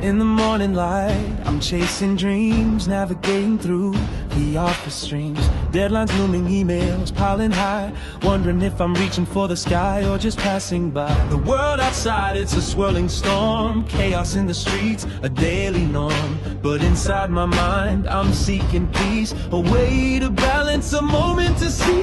In the morning light, I'm chasing dreams, navigating through the office streams. Deadlines looming, emails piling high, wondering if I'm reaching for the sky or just passing by. The world outside, it's a swirling storm, chaos in the streets, a daily norm. But inside my mind, I'm seeking peace, a way to balance, a moment to seize.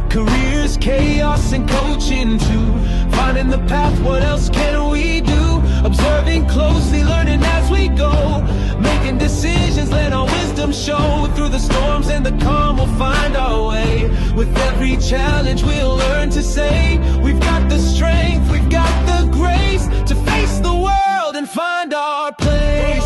Careers, chaos, and coaching too. Finding the path, what else can we do? Observing closely, learning as we go. Making decisions, let our wisdom show. Through the storms and the calm, we'll find our way. With every challenge, we'll learn to say, we've got the strength, we've got the grace to face the world and find our place.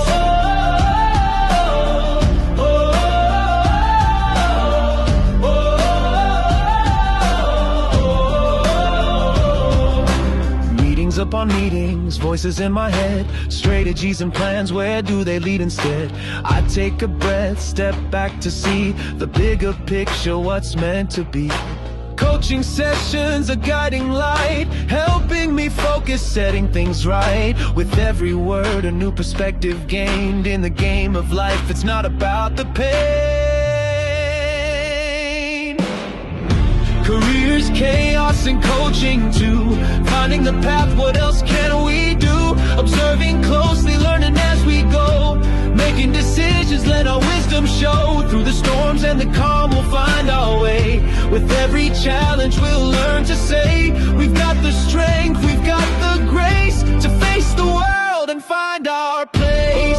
Upon meetings, voices in my head, strategies and plans, where do they lead instead? I take a breath, step back to see the bigger picture, what's meant to be. Coaching sessions, a guiding light, helping me focus, setting things right. With every word, a new perspective gained. In the game of life, it's not about the pain. Careers, chaos, and coaching too. Finding the path, what else can we do? Observing closely, learning as we go. Making decisions, let our wisdom show. Through the storms and the calm, we'll find our way. With every challenge, we'll learn to say, we've got the strength, we've got the grace to face the world and find our place.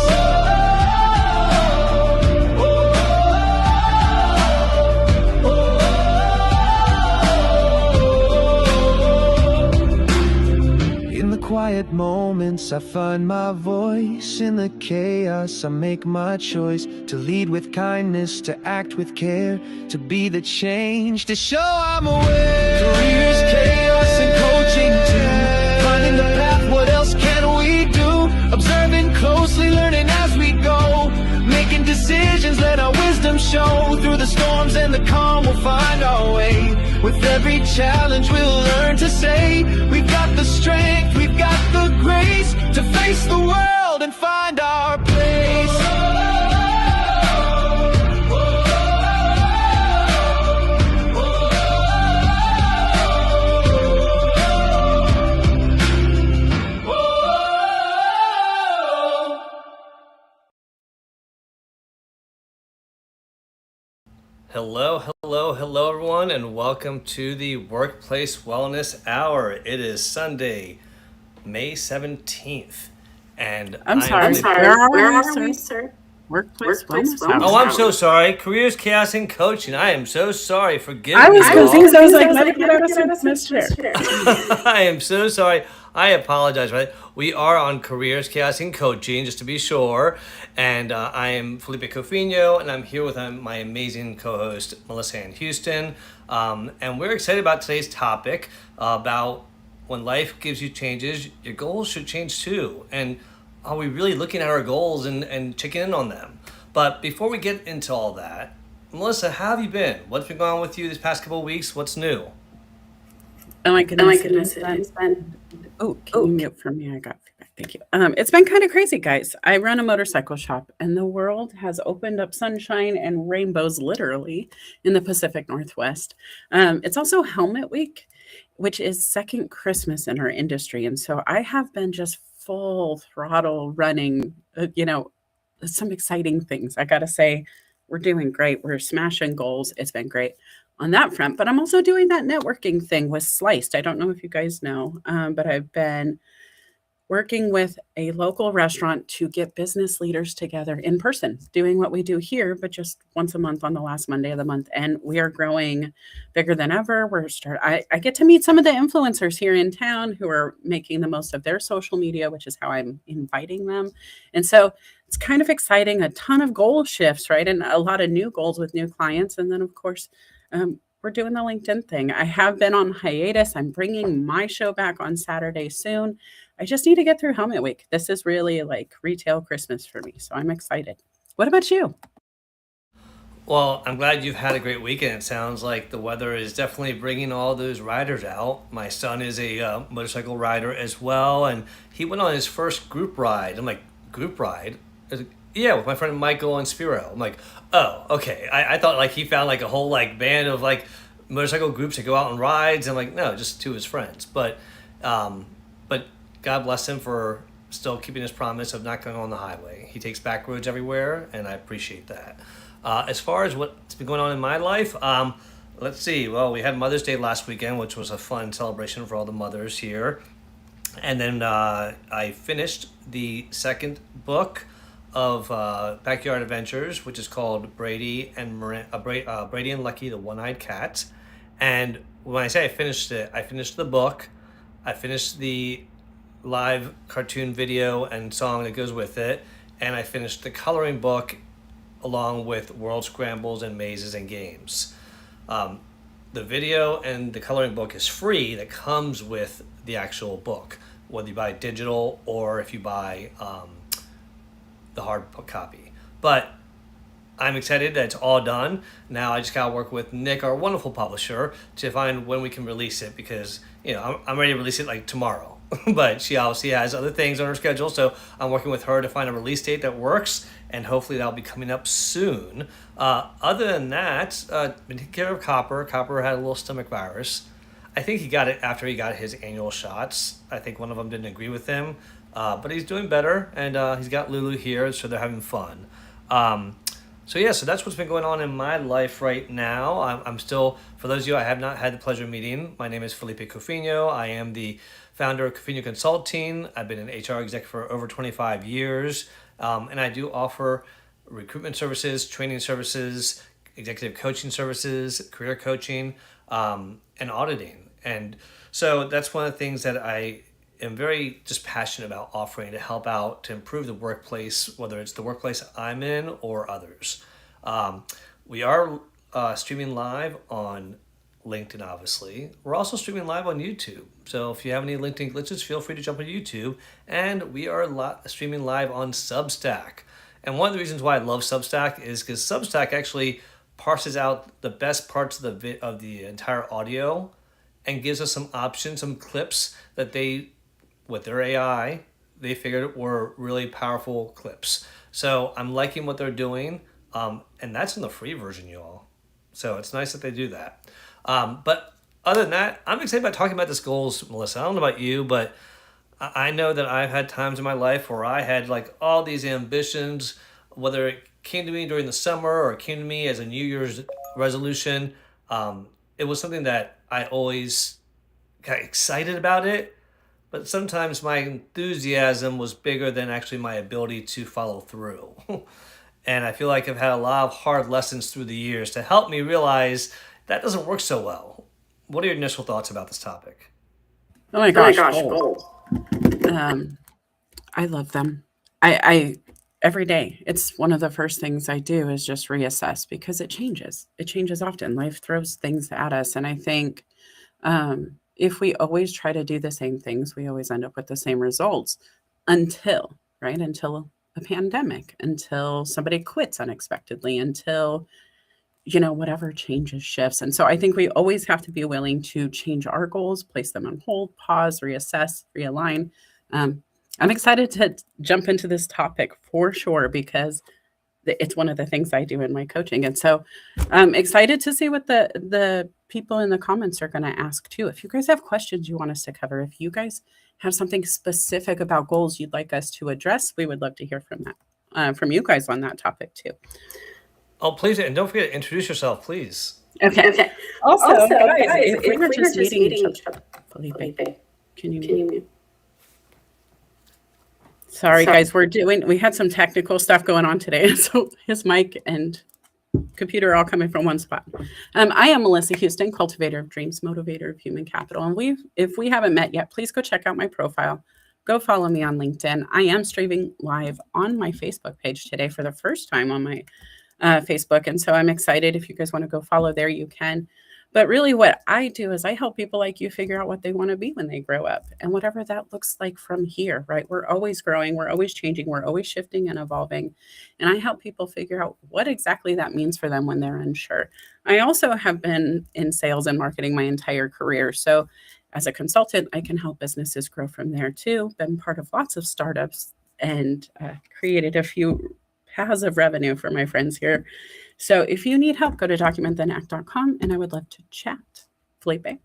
Quiet moments, I find my voice. In the chaos, I make my choice to lead with kindness, to act with care, to be the change, to show I'm aware. Careers, chaos, and coaching too. Finding the path, what else can we do? Observing closely, learning as we go. Making decisions, let our wisdom show. Through the storms and the calm, we'll find our way. With every challenge, we'll learn to say, we've got the strength, we've got the grace to face the world and find our place. Hello everyone, and welcome to the Workplace Wellness Hour. It is Sunday, May 17th, and I'm sorry. Where are we, sir? Workplace Wellness Hour. Oh, I'm so sorry. Careers, Chaos, and Coaching. I am so sorry. Forgive me. I was confused. I was like, let me get out of this chair. I am so sorry. I apologize. Right? We are on Careers, Chaos, and Coaching, just to be sure. And I am Felipe Cofino, and I'm here with my amazing co-host, Melissa Ann Houston. And we're excited about today's topic about when life gives you changes, your goals should change too. And are we really looking at our goals and checking in on them? But before we get into all that, Melissa, how have you been? What's been going on with you this past couple of weeks? What's new? Oh my goodness. It's been... Oh, can you mute for me? I got feedback. Thank you. It's been kind of crazy, guys. I run a motorcycle shop, and the world has opened up sunshine and rainbows, literally, in the Pacific Northwest. It's also Helmet Week, which is second Christmas in our industry. And so I have been just full throttle running, some exciting things. I got to say, we're doing great. We're smashing goals. It's been great on that front, but I'm also doing that networking thing with Sliced. I don't know if you guys know, but I've been working with a local restaurant to get business leaders together in person, doing what we do here, but just once a month on the last Monday of the month. And we are growing bigger than ever. I get to meet some of the influencers here in town who are making the most of their social media, which is how I'm inviting them. And so it's kind of exciting, a ton of goal shifts, right? And a lot of new goals with new clients. And then, of course, we're doing the LinkedIn thing. I have been on hiatus. I'm bringing my show back on Saturday soon. I just need to get through Helmet Week. This is really like retail Christmas for me, so I'm excited. What about you? Well, I'm glad you've had a great weekend. It sounds like the weather is definitely bringing all those riders out. My son is a motorcycle rider as well, and he went on his first group ride. I'm like, group ride? Yeah, with my friend Michael and Spiro. I'm like, oh, okay. I thought like he found like a whole like band of like motorcycle groups that go out on rides, and like, no, just two of his friends. Um, but God bless him for still keeping his promise of not going on the highway. He takes back roads everywhere, and I appreciate that. As far as what's been going on in my life, let's see. Well, we had Mother's Day last weekend, which was a fun celebration for all the mothers here. And then I finished the second book of Backyard Adventures, which is called Brady and Brady and Lucky, the One-Eyed Cat. And when I say I finished it, I finished the book, I finished the live cartoon video and song that goes with it, and I finished the coloring book along with world scrambles and mazes and games. The video and the coloring book is free, that comes with the actual book, whether you buy digital or if you buy the hard copy. But I'm excited that it's all done. Now I just gotta work with Nick, our wonderful publisher, to find when we can release it, because I'm ready to release it like tomorrow. But she obviously has other things on her schedule, so I'm working with her to find a release date that works, and hopefully that'll be coming up soon. Other than that, been taking care of Copper. Copper had a little stomach virus. I think he got it after he got his annual shots. I think one of them didn't agree with him, but he's doing better, and he's got Lulu here, so they're having fun. So that's what's been going on in my life right now. I'm still, for those of you I have not had the pleasure of meeting, my name is Felipe Cofino. I am the founder of Cofino Consulting. I've been an HR exec for over 25 years, and I do offer recruitment services, training services, executive coaching services, career coaching, and auditing. And so that's one of the things that I am very just passionate about offering, to help out, to improve the workplace, whether it's the workplace I'm in or others. We are streaming live on LinkedIn, obviously. We're also streaming live on YouTube. So if you have any LinkedIn glitches, feel free to jump on YouTube. And we are streaming live on Substack. And one of the reasons why I love Substack is because Substack actually parses out the best parts of the entire audio and gives us some options, some clips that they, with their AI, they figured were really powerful clips. So I'm liking what they're doing, and that's in the free version, y'all. So it's nice that they do that. But other than that, I'm excited about talking about this goals, Melissa. I don't know about you, but I know that I've had times in my life where I had like all these ambitions, whether it came to me during the summer or it came to me as a New Year's resolution. It was something that I always got excited about it, but sometimes my enthusiasm was bigger than actually my ability to follow through. And I feel like I've had a lot of hard lessons through the years to help me realize that doesn't work so well. What are your initial thoughts about this topic? Oh my gosh, goals. I love them. I every day, it's one of the first things I do is just reassess, because it changes. It changes often. Life throws things at us. And I think if we always try to do the same things, we always end up with the same results until a pandemic, until somebody quits unexpectedly, until whatever changes, shifts. And so I think we always have to be willing to change our goals, place them on hold, pause, reassess, realign. I'm excited to jump into this topic for sure, because it's one of the things I do in my coaching. And so I'm excited to see what the people in the comments are going to ask too. If you guys have questions you want us to cover, if you guys have something specific about goals you'd like us to address, we would love to hear from that, from you guys on that topic too. Oh, please, and don't forget to introduce yourself, please. Okay. Also guys, if we were just meeting each other, Felipe, can you mute? Sorry, guys, we had some technical stuff going on today. So his mic and computer are all coming from one spot. I am Melissa Houston, cultivator of dreams, motivator of human capital. And if we haven't met yet, please go check out my profile. Go follow me on LinkedIn. I am streaming live on my Facebook page today for the first time on my Facebook. And so I'm excited. If you guys want to go follow there, you can. But really, what I do is I help people like you figure out what they want to be when they grow up and whatever that looks like from here, right? We're always growing, we're always changing, we're always shifting and evolving. And I help people figure out what exactly that means for them when they're unsure. I also have been in sales and marketing my entire career. So, as a consultant, I can help businesses grow from there too. Been part of lots of startups and created a few paths of revenue for my friends here. So if you need help, go to documentthenact.com and I would love to chat. Felipe?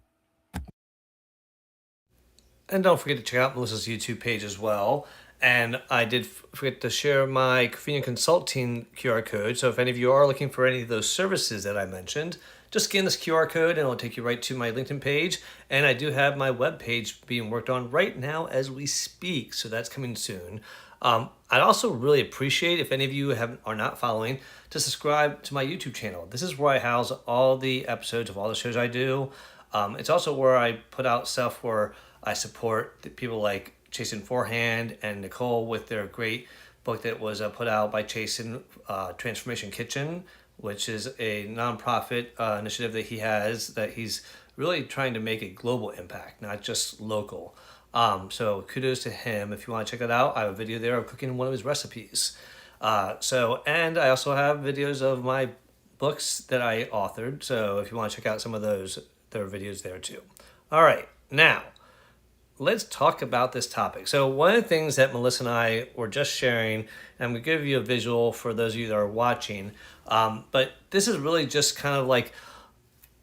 And don't forget to check out Melissa's YouTube page as well. And I did forget to share my convenient consulting QR code. So if any of you are looking for any of those services that I mentioned, just scan this QR code and it'll take you right to my LinkedIn page. And I do have my web page being worked on right now as we speak. So that's coming soon. I'd also really appreciate if any of you are not following to subscribe to my YouTube channel. This is where I house all the episodes of all the shows I do. It's also where I put out stuff where I support the people like Chasen Forehand and Nicole with their great book that was put out by Chasen, Transformation Kitchen, which is a nonprofit initiative that he has that he's really trying to make a global impact, not just local. So kudos to him. If you want to check that out, I have a video there of cooking one of his recipes. And I also have videos of my books that I authored. So if you want to check out some of those, there are videos there too. All right, now let's talk about this topic. So one of the things that Melissa and I were just sharing, and I'm going to give you a visual for those of you that are watching, but this is really just kind of like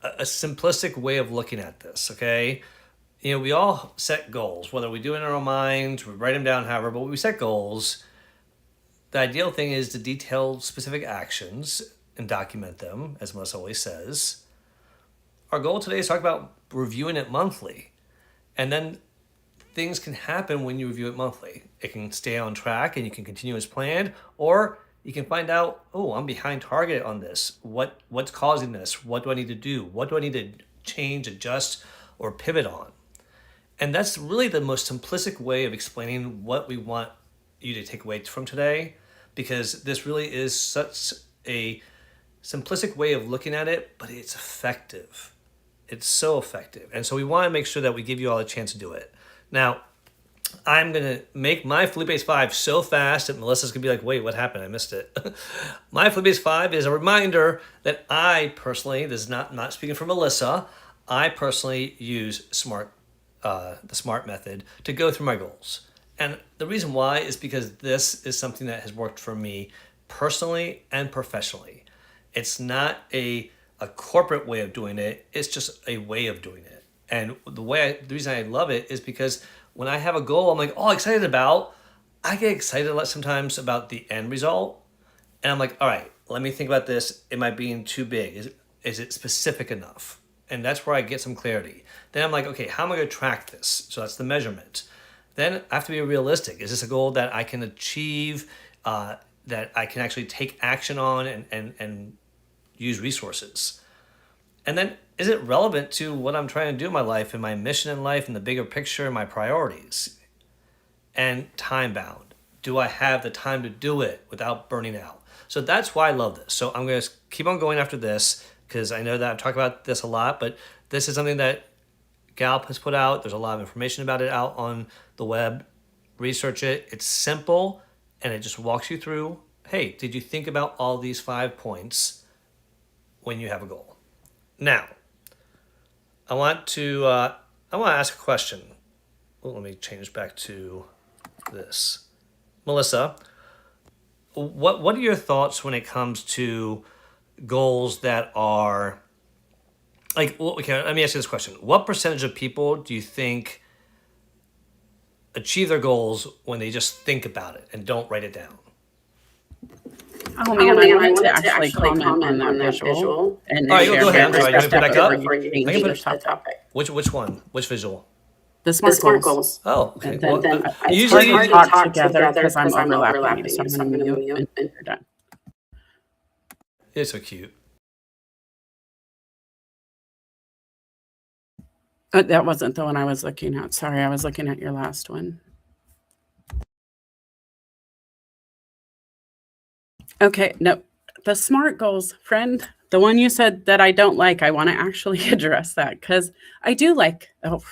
a simplistic way of looking at this, okay? You know, we all set goals, whether we do it in our own minds, we write them down, however, but when we set goals, the ideal thing is to detail specific actions and document them, as Melissa always says. Our goal today is to talk about reviewing it monthly. And then things can happen when you review it monthly. It can stay on track and you can continue as planned, or you can find out, oh, I'm behind target on this. What's causing this? What do I need to do? What do I need to change, adjust, or pivot on? And that's really the most simplistic way of explaining what we want you to take away from today, because this really is such a simplistic way of looking at it, but it's effective. It's so effective. And so we want to make sure that we give you all a chance to do it. Now, I'm going to make my Felipe's 5 so fast that Melissa's going to be like, wait, what happened? I missed it. My Felipe's 5 is a reminder that I personally, this is not speaking for Melissa, I personally use the SMART method to go through my goals. And the reason why is because this is something that has worked for me personally and professionally. It's not a corporate way of doing it. It's just a way of doing it. And the reason I love it is because when I have a goal I'm like, excited about, I get excited sometimes about the end result. And I'm like, all right, let me think about this. Am I being too big? Is it specific enough? And that's where I get some clarity. Then I'm like, okay, how am I going to track this? So that's the measurement. Then I have to be realistic. Is this a goal that I can achieve, that I can actually take action on and use resources? And then is it relevant to what I'm trying to do in my life and my mission in life and the bigger picture and my priorities? And time bound. Do I have the time to do it without burning out? So that's why I love this. So I'm going to keep on going after this, because I know that I've talked about this a lot, but this is something that Gallup has put out. There's a lot of information about it out on the web. Research it. It's simple, and it just walks you through, hey, did you think about all these 5 points when you have a goal? Now, I want to ask a question. Well, let me change back to this. Melissa, what are your thoughts when it comes to goals that are like, okay, let me ask you this question. What percentage of people do you think achieve their goals when they just think about it and don't write it down? Oh man, I wanted to actually comment on that visual. And all right, go ahead. I'm sorry. You want me to put it back up? I can put the topic. Which one? Which visual? The SMART goals. Oh, okay. It's hard to talk together because I'm overlapping. So I'm going to mute and you're done. It's so cute. That wasn't the one I was looking at. Sorry, I was looking at your last one. Okay, no, the SMART goals, friend, The one you said that I don't like, I want to actually address that because I do like. Oh,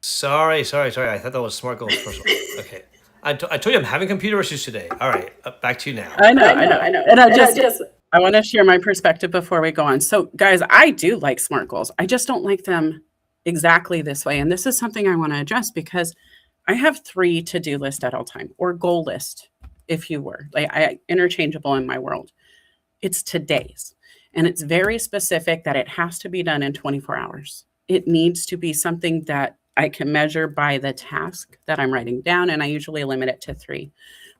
Sorry. I thought that was smart goals first of all. Okay. I told you I'm having computer issues today. All right, back to you now. I know. And I want to share my perspective before we go on. So, guys, I do like SMART goals. I just don't like them exactly this way. And this is something I want to address because I have 3 to-do list at all time, or goal list, if you were. Like interchangeable in my world. It's today's. And it's very specific that it has to be done in 24 hours. It needs to be something that I can measure by the task that I'm writing down. And I usually limit it to 3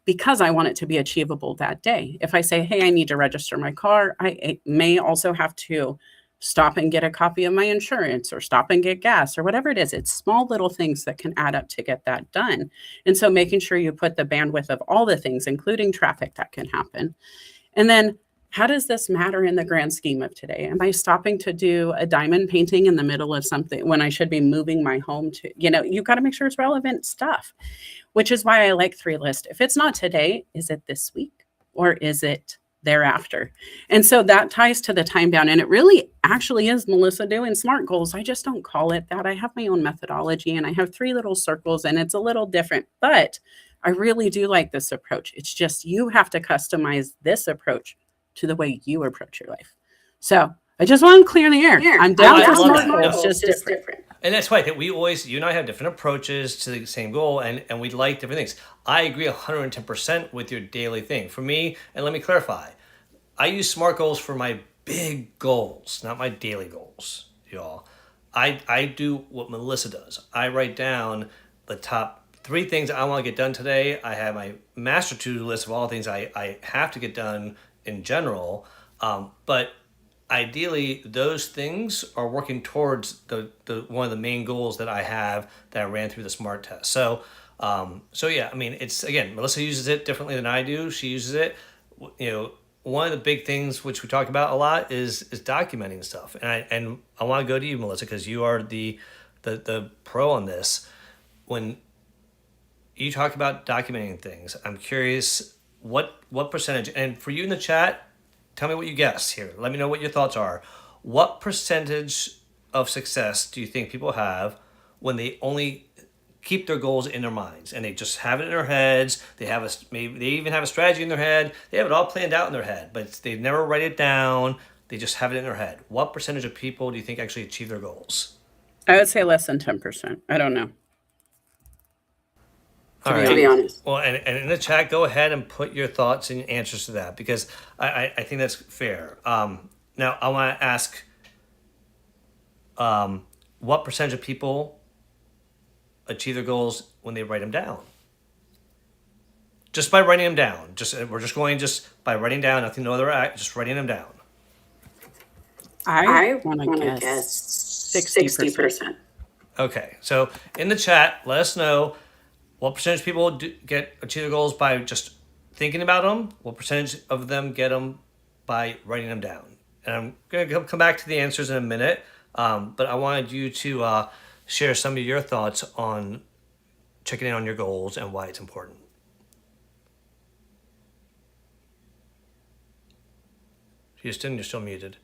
because I want it to be achievable that day. If I say, hey, I need to register my car, I may also have to stop and get a copy of my insurance or stop and get gas or whatever it is. It's small little things that can add up to get that done. And so making sure you put the bandwidth of all the things, including traffic that can happen. And then how does this matter in the grand scheme of today? Am I stopping to do a diamond painting in the middle of something when I should be moving my home to, you've got to make sure it's relevant stuff, which is why I like 3 list. If it's not today, is it this week or is it thereafter? And so that ties to the time bound. And it really actually is Melissa doing SMART goals. I just don't call it that. I have my own methodology and I have 3 little circles and it's a little different, but I really do like this approach. It's just you have to customize this approach to the way you approach your life. So I just want to clear the air. I'm down for SMART goals, just different. And that's why we always, you and I have different approaches to the same goal, and we like different things. I agree 110% with your daily thing. For me, and let me clarify, I use SMART goals for my big goals, not my daily goals, y'all. I do what Melissa does. I write down the top 3 things I want to get done today. I have my master to-do list of all the things I have to get done in general, but ideally those things are working towards the one of the main goals that I have that I ran through the SMART test. So yeah, I mean, it's, again, Melissa uses it differently than I do. She uses it, one of the big things which we talk about a lot is documenting stuff. And I want to go to you, Melissa, because you are the pro on this. When you talk about documenting things, I'm curious what percentage, and for you in the chat, tell me what you guess here. Let me know what your thoughts are. What percentage of success do you think people have when they only keep their goals in their minds and they just have it in their heads? Maybe they even have a strategy in their head. They have it all planned out in their head, but they never write it down. They just have it in their head. What percentage of people do you think actually achieve their goals? I would say less than 10%. I don't know. To be honest. Well, and in the chat, go ahead and put your thoughts and answers to that, because I think that's fair. Now, I want to ask, what percentage of people achieve their goals when they write them down? Just by writing them down. We're just going by writing down, nothing, no other act, just writing them down. I want to guess 60%. Okay, so in the chat, let us know what percentage of people achieve their goals by just thinking about them. What percentage of them get them by writing them down? And I'm going to come back to the answers in a minute, but I wanted you to share some of your thoughts on checking in on your goals and why it's important. Houston, you're still muted.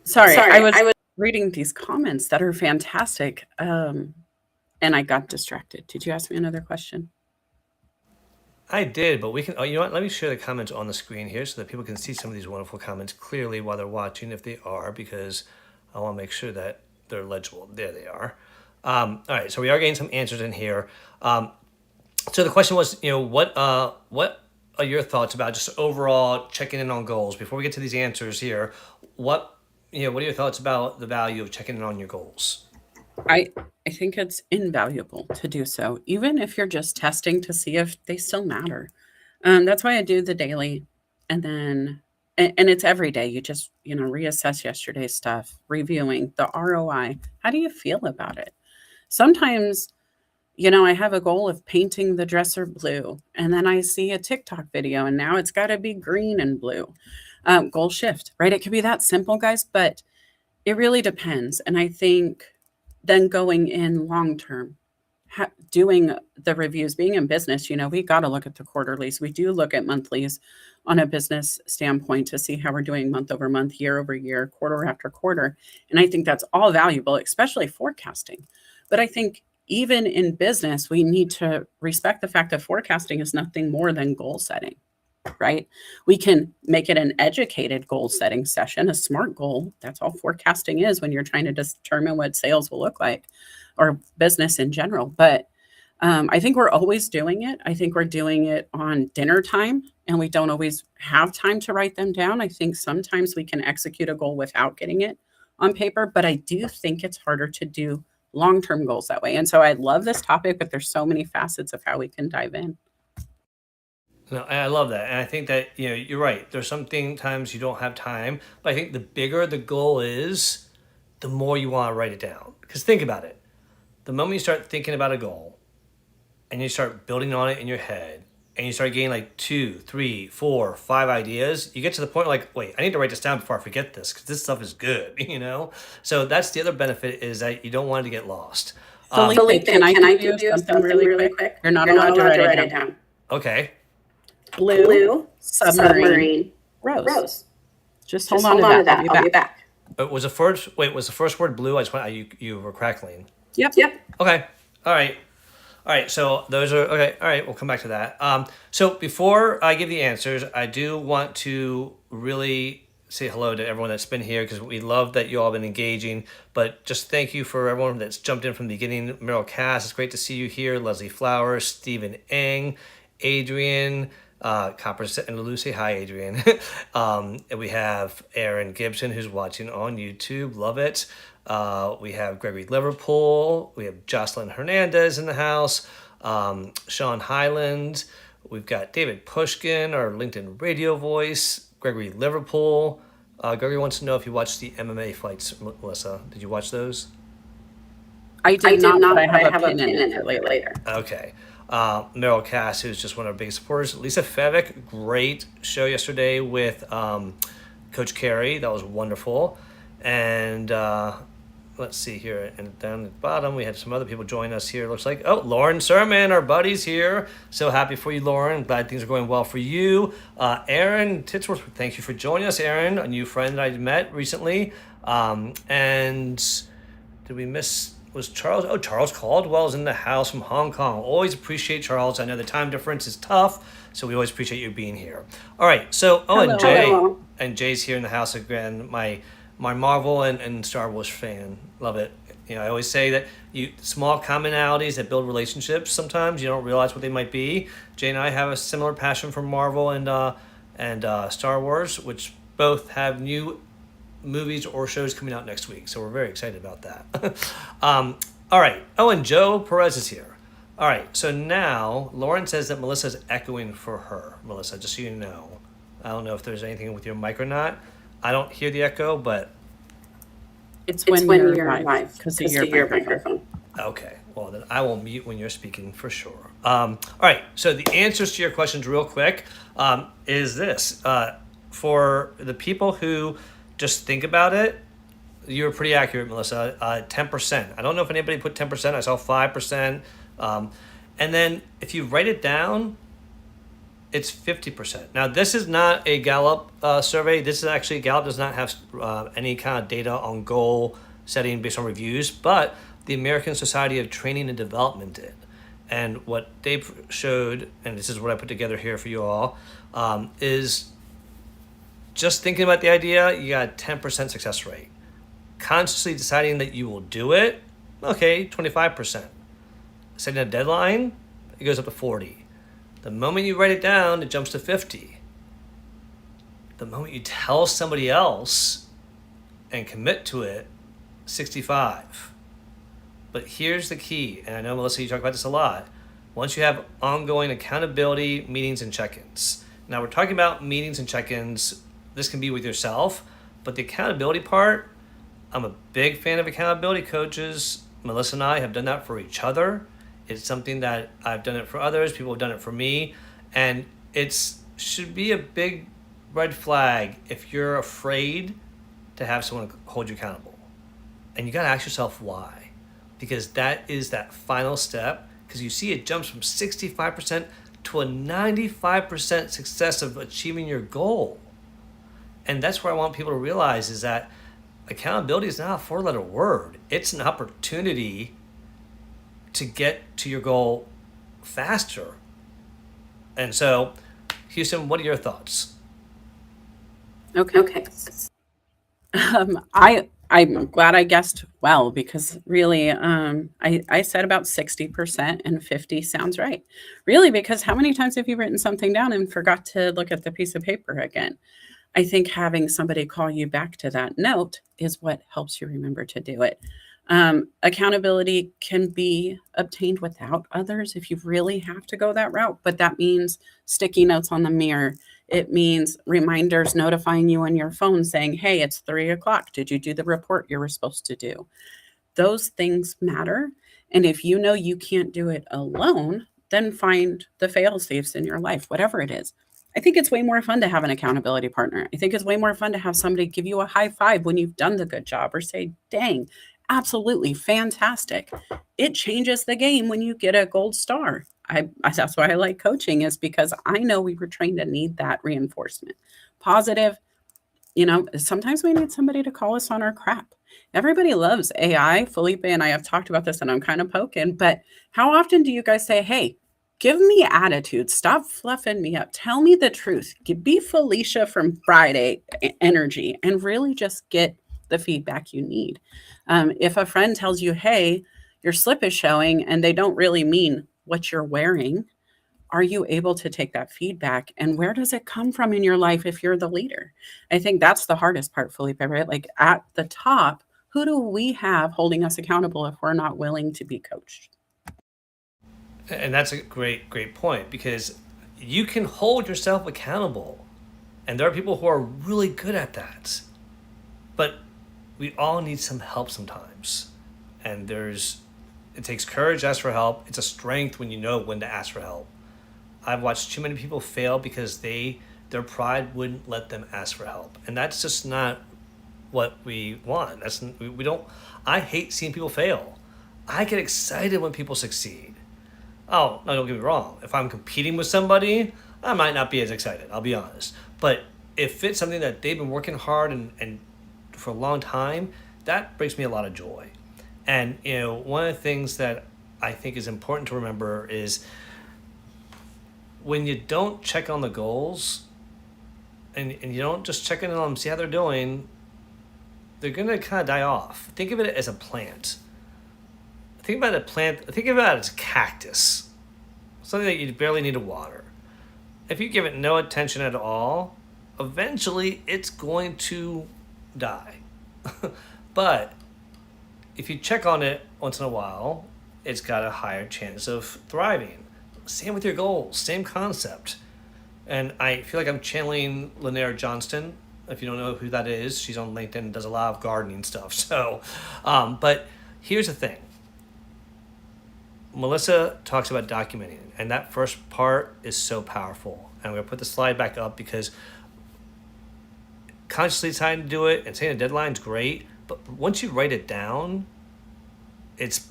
Sorry, I was reading these comments that are fantastic. And I got distracted. Did you ask me another question? I did, but we can, you know what? Let me share the comments on the screen here so that people can see some of these wonderful comments clearly while they're watching, if they are, because I want to make sure that they're legible. There they are. All right, so we are getting some answers in here. So the question was, what are your thoughts about just overall checking in on goals? Before we get to these answers here, what are your thoughts about the value of checking in on your goals? I think it's invaluable to do so, even if you're just testing to see if they still matter. That's why I do the daily, and then and it's every day. You just reassess yesterday's stuff, reviewing the ROI. How do you feel about it? Sometimes, I have a goal of painting the dresser blue, and then I see a TikTok video, and now it's got to be green and blue. Goal shift, right? It could be that simple, guys, but it really depends. And I think then going in long term, doing the reviews, being in business, we got to look at the quarterlies. We do look at monthlies on a business standpoint to see how we're doing month over month, year over year, quarter after quarter. And I think that's all valuable, especially forecasting. But I think even in business, we need to respect the fact that forecasting is nothing more than goal setting, right? We can make it an educated goal setting session, a SMART goal. That's all forecasting is when you're trying to determine what sales will look like or business in general. But I think we're always doing it. I think we're doing it on dinner time, and we don't always have time to write them down. I think sometimes we can execute a goal without getting it on paper, but I do think it's harder to do long-term goals that way. And so I love this topic, but there's so many facets of how we can dive in. No, and I love that. And I think that, you're right. There's times you don't have time, but I think the bigger the goal is, the more you want to write it down. Because think about it. The moment you start thinking about a goal and you start building on it in your head and you start getting like 2, 3, 4, 5 ideas, you get to the point like, wait, I need to write this down before I forget this because this stuff is good, So that's the other benefit, is that you don't want it to get lost. Felipe, can I give you something really quick? You're not allowed to write it down. Okay. Blue, submarine, rose. Just hold on to that. I'll be back. Was the first word blue? I just want you were crackling. Yep. Okay. All right. So those are okay. All right. We'll come back to that. So before I give the answers, I do want to really say hello to everyone that's been here, because we love that you all been engaging. But just thank you for everyone that's jumped in from the beginning. Meryl Cass, it's great to see you here. Leslie Flowers, Stephen Eng, Adrian, Copper and Lucy. Hi, Adrian. And we have Aaron Gibson, who's watching on YouTube. Love it. We have Gregory Liverpool. We have Jocelyn Hernandez in the house. Sean Highland. We've got David Pushkin, our LinkedIn radio voice. Gregory Liverpool. Gregory wants to know if you watched the MMA fights, Melissa. Did you watch those? I did not, but I have a opinion in it later. Okay. Meryl Cass, who's just one of our big supporters. Lisa Fevick, great show yesterday with Coach Carey. That was wonderful. And let's see here. And down at the bottom, we had some other people join us here. Looks like, Lauren Sermon, our buddy's here. So happy for you, Lauren. Glad things are going well for you. Aaron Titsworth, thank you for joining us, Aaron, a new friend that I met recently. And did we miss... Was Charles? Charles Caldwell's in the house from Hong Kong. Always appreciate Charles. I know the time difference is tough, so we always appreciate you being here. All right, so and Jay, and Jay's here in the house again. My Marvel and Star Wars fan. Love it. I always say that small commonalities that build relationships. Sometimes you don't realize what they might be. Jay and I have a similar passion for Marvel and Star Wars, which both have new movies or shows coming out next week, so we're very excited about that. All right. And Joe Perez is here. All right, so now Lauren says that Melissa's echoing for her. Melissa, just so you know, I don't know if there's anything with your mic or not. I don't hear the echo, but it's when you're live because of your microphone. Okay, well then I will mute when you're speaking for sure. All right, so the answers to your questions real quick is this. For the people who just think about it, you were pretty accurate, Melissa. 10%. I don't know if anybody put 10%. I saw 5%. And then if you write it down, it's 50%. Now, this is not a Gallup survey. This is actually, Gallup does not have any kind of data on goal setting based on reviews, but the American Society of Training and Development did. And what they showed, and this is what I put together here for you all, is just thinking about the idea, you got a 10% success rate. Consciously deciding that you will do it, okay, 25%. Setting a deadline, it goes up to 40. The moment you write it down, it jumps to 50. The moment you tell somebody else and commit to it, 65. But here's the key, and I know, Melissa, you talk about this a lot. Once you have ongoing accountability, meetings, and check-ins. Now, we're talking about meetings and check-ins. This can be with yourself, but the accountability part, I'm a big fan of accountability coaches. Melissa and I have done that for each other. It's something that I've done it for others. People have done it for me. And it's should be a big red flag if you're afraid to have someone hold you accountable. And you got to ask yourself why. because that is that final step. Because you see, it jumps from 65% to a 95% success of achieving your goal. And that's where I want people to realize is that accountability is not a four-letter word. It's an opportunity to get to your goal faster. And so, Houston, what are your thoughts? Okay. I'm glad I guessed well, because really, I said about 60% and 50 sounds right. Really, because how many times have you written something down and forgot to look at the piece of paper again? I think having somebody call you back to that note is what helps you remember to do it. Accountability can be obtained without others if you really have to go that route, but that means sticky notes on the mirror. It means reminders notifying you on your phone saying, hey, it's 3 o'clock. Did you do the report you were supposed to do? Those things matter. And if you know you can't do it alone, then find the fail safes in your life, whatever it is. I think it's way more fun to have an accountability partner. I think it's way more fun to have somebody give you a high five when you've done the good job, or say, dang, absolutely fantastic. It changes the game when you get a gold star. That's why I like coaching, is because I know we were trained to need that reinforcement. Positive, sometimes we need somebody to call us on our crap. Everybody loves AI. Felipe and I have talked about this, and I'm kind of poking, but how often do you guys say, hey, give me attitude. Stop fluffing me up. Tell me the truth. Be Felicia from Friday energy, and really just get the feedback you need. If a friend tells you, hey, your slip is showing, and they don't really mean what you're wearing, are you able to take that feedback? And where does it come from in your life if you're the leader? I think that's the hardest part, Felipe, right? Like at the top, who do we have holding us accountable if we're not willing to be coached? And that's a great point, because you can hold yourself accountable. And there are people who are really good at that. But we all need some help sometimes. And it takes courage to ask for help. It's a strength when you know when to ask for help. I've watched too many people fail because their pride wouldn't let them ask for help. And that's just not what we want. We don't. I hate seeing people fail. I get excited when people succeed. Oh, no, don't get me wrong. If I'm competing with somebody, I might not be as excited, I'll be honest. But if it's something that they've been working hard and for a long time, that brings me a lot of joy. And, one of the things that I think is important to remember is when you don't check on the goals and you don't just check in on them, see how they're doing, they're going to kind of die off. Think of it as a plant. Think about it as a cactus, something that you barely need to water. If you give it no attention at all, eventually it's going to die. But if you check on it once in a while, it's got a higher chance of thriving. Same with your goals, same concept. And I feel like I'm channeling Lanier Johnston. If you don't know who that is, she's on LinkedIn and does a lot of gardening stuff. So, but here's the thing. Melissa talks about documenting, and that first part is so powerful. And I'm going to put the slide back up because consciously deciding to do it and setting a deadline is great, but once you write it down, it's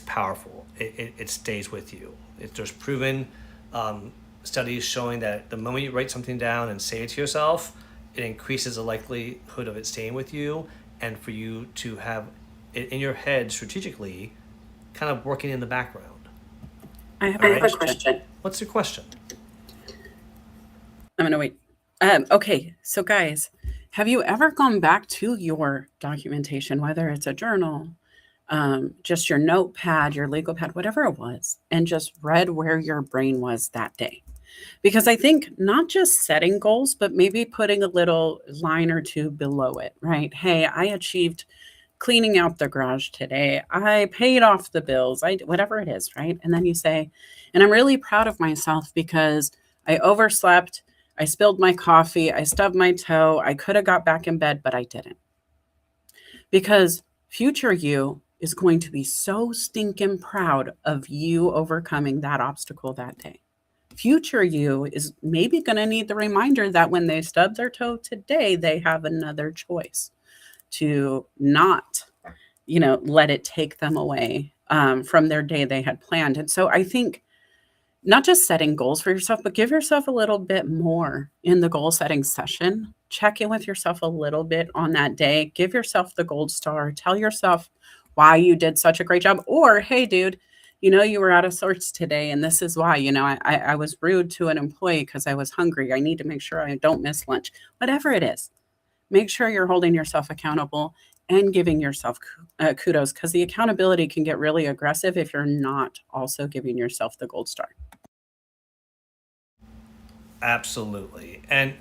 powerful. It stays with you. There's proven studies showing that the moment you write something down and say it to yourself, it increases the likelihood of it staying with you, and for you to have it in your head strategically, kind of working in the background. I have a question. What's your question? I'm going to wait. Okay, so guys, have you ever gone back to your documentation, whether it's a journal, just your notepad, your legal pad, whatever it was, and just read where your brain was that day? Because I think not just setting goals, but maybe putting a little line or two below it, right? Hey, I achieved cleaning out the garage today. I paid off the bills. Whatever it is, right? And then you say, and I'm really proud of myself because I overslept. I spilled my coffee. I stubbed my toe. I could have got back in bed, but I didn't. Because future you is going to be so stinking proud of you overcoming that obstacle that day. Future you is maybe going to need the reminder that when they stub their toe today, they have another choice to not let it take them away from their day they had planned. And so I think not just setting goals for yourself, but give yourself a little bit more in the goal setting session. Check in with yourself a little bit on that day. Give yourself the gold star. Tell yourself why you did such a great job. Or, hey, dude, you were out of sorts today, and this is why. I was rude to an employee because I was hungry. I need to make sure I don't miss lunch. Whatever it is, make sure you're holding yourself accountable and giving yourself kudos, because the accountability can get really aggressive if you're not also giving yourself the gold star. Absolutely. And,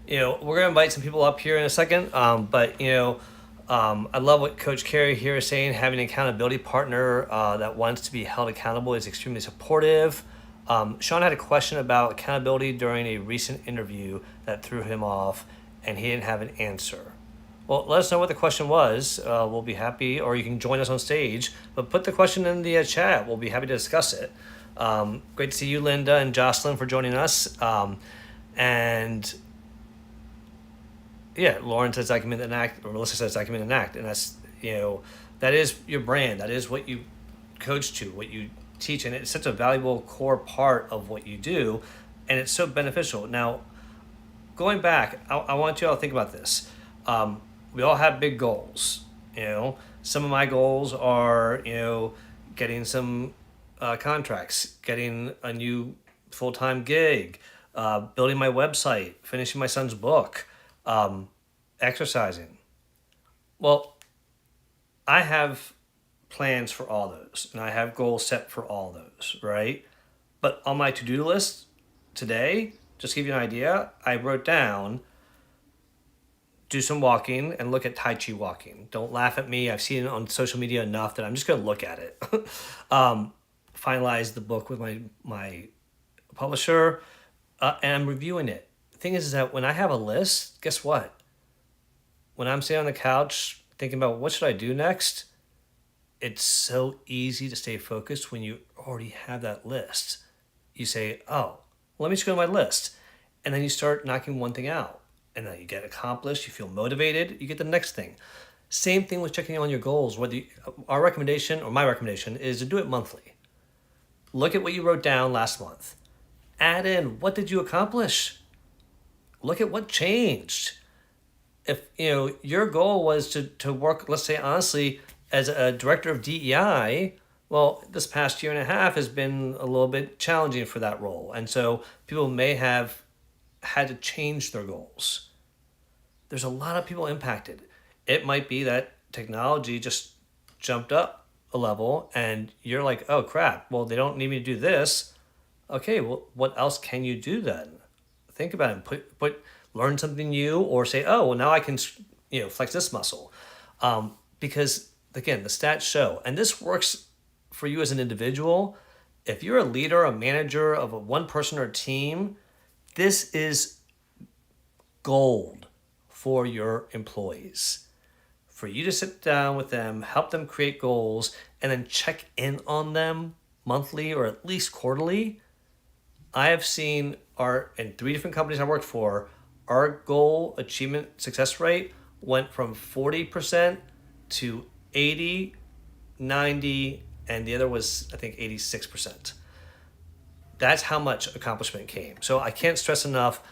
we're going to invite some people up here in a second. But, I love what Coach Carey here is saying. Having an accountability partner that wants to be held accountable is extremely supportive. Sean had a question about accountability during a recent interview that threw him off, and he didn't have an answer. Well, let us know what the question was. We'll be happy, or you can join us on stage. But put the question in the chat. We'll be happy to discuss it. Great to see you, Linda and Jocelyn, for joining us. And yeah, Lauren says I commit an act, or Melissa says I commit an act, and that's that is your brand. That is what you coach to, what you teach, and it's such a valuable core part of what you do, and it's so beneficial. Now, going back, I want you all to think about this. We all have big goals. Some of my goals are getting some contracts, getting a new full-time gig, building my website, finishing my son's book, exercising. Well, I have plans for all those, and I have goals set for all those, right? But on my to-do list today, just to give you an idea, I wrote down do some walking and look at Tai Chi walking. Don't laugh at me. I've seen it on social media enough that I'm just going to look at it. Finalize the book with my publisher, and I'm reviewing it. The thing is that when I have a list, guess what? When I'm sitting on the couch thinking about what should I do next, it's so easy to stay focused when you already have that list. You say, oh, let me just go to my list. And then you start knocking one thing out. And then you get accomplished, you feel motivated, you get the next thing. Same thing with checking on your goals. Our recommendation, or my recommendation, is to do it monthly. Look at what you wrote down last month. Add in, what did you accomplish? Look at what changed. If your goal was to work, let's say honestly, as a director of DEI, well, this past year and a half has been a little bit challenging for that role. And so people may have had to change their goals. There's a lot of people impacted. It might be that technology just jumped up a level and you're like, oh crap, well, they don't need me to do this. Okay, well, what else can you do then? Think about it. Learn something new, or say, oh, well, now I can flex this muscle. Because again, the stats show, and this works for you as an individual. If you're a leader, a manager of a one person or team, this is gold for your employees. For you to sit down with them, help them create goals, and then check in on them monthly or at least quarterly. I have seen in 3 different companies I worked for, our goal achievement success rate went from 40% to 80, 90, and the other was, I think, 86%. That's how much accomplishment came. So I can't stress enough,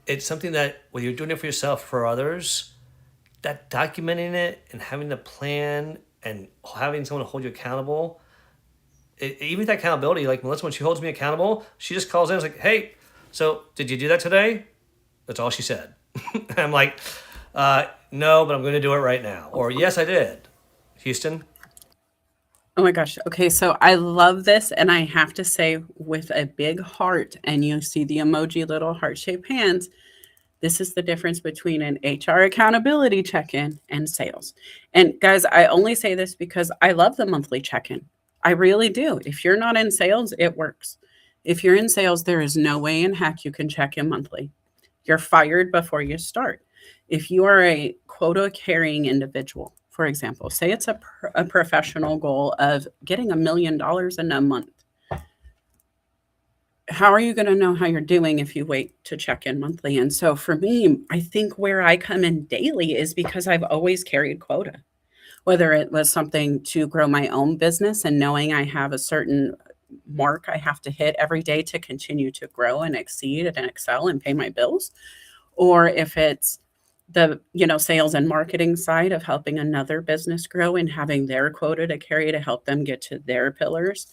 it's something that when you're doing it for yourself, for others, that documenting it and having the plan and having someone to hold you accountable, even that accountability, like Melissa, when she holds me accountable, she just calls in and is like, hey, so did you do that today? That's all she said. And I'm like, no, but I'm going to do it right now. Or yes, I did. Houston? Oh my gosh. Okay, so I love this, and I have to say, with a big heart, and you see the emoji little heart-shaped hands, this is the difference between an HR accountability check-in and sales. And guys, I only say this because I love the monthly check-in. I really do. If you're not in sales, it works. If you're in sales, there is no way in heck you can check in monthly. You're fired before you start. If you are a quota-carrying individual, for example, say it's a professional goal of getting $1 million in a month. How are you going to know how you're doing if you wait to check in monthly? And so for me, I think where I come in daily is because I've always carried quota. whether it was something to grow my own business and knowing I have a certain mark I have to hit every day to continue to grow and exceed and excel and pay my bills, or if it's the sales and marketing side of helping another business grow and having their quota to carry to help them get to their pillars.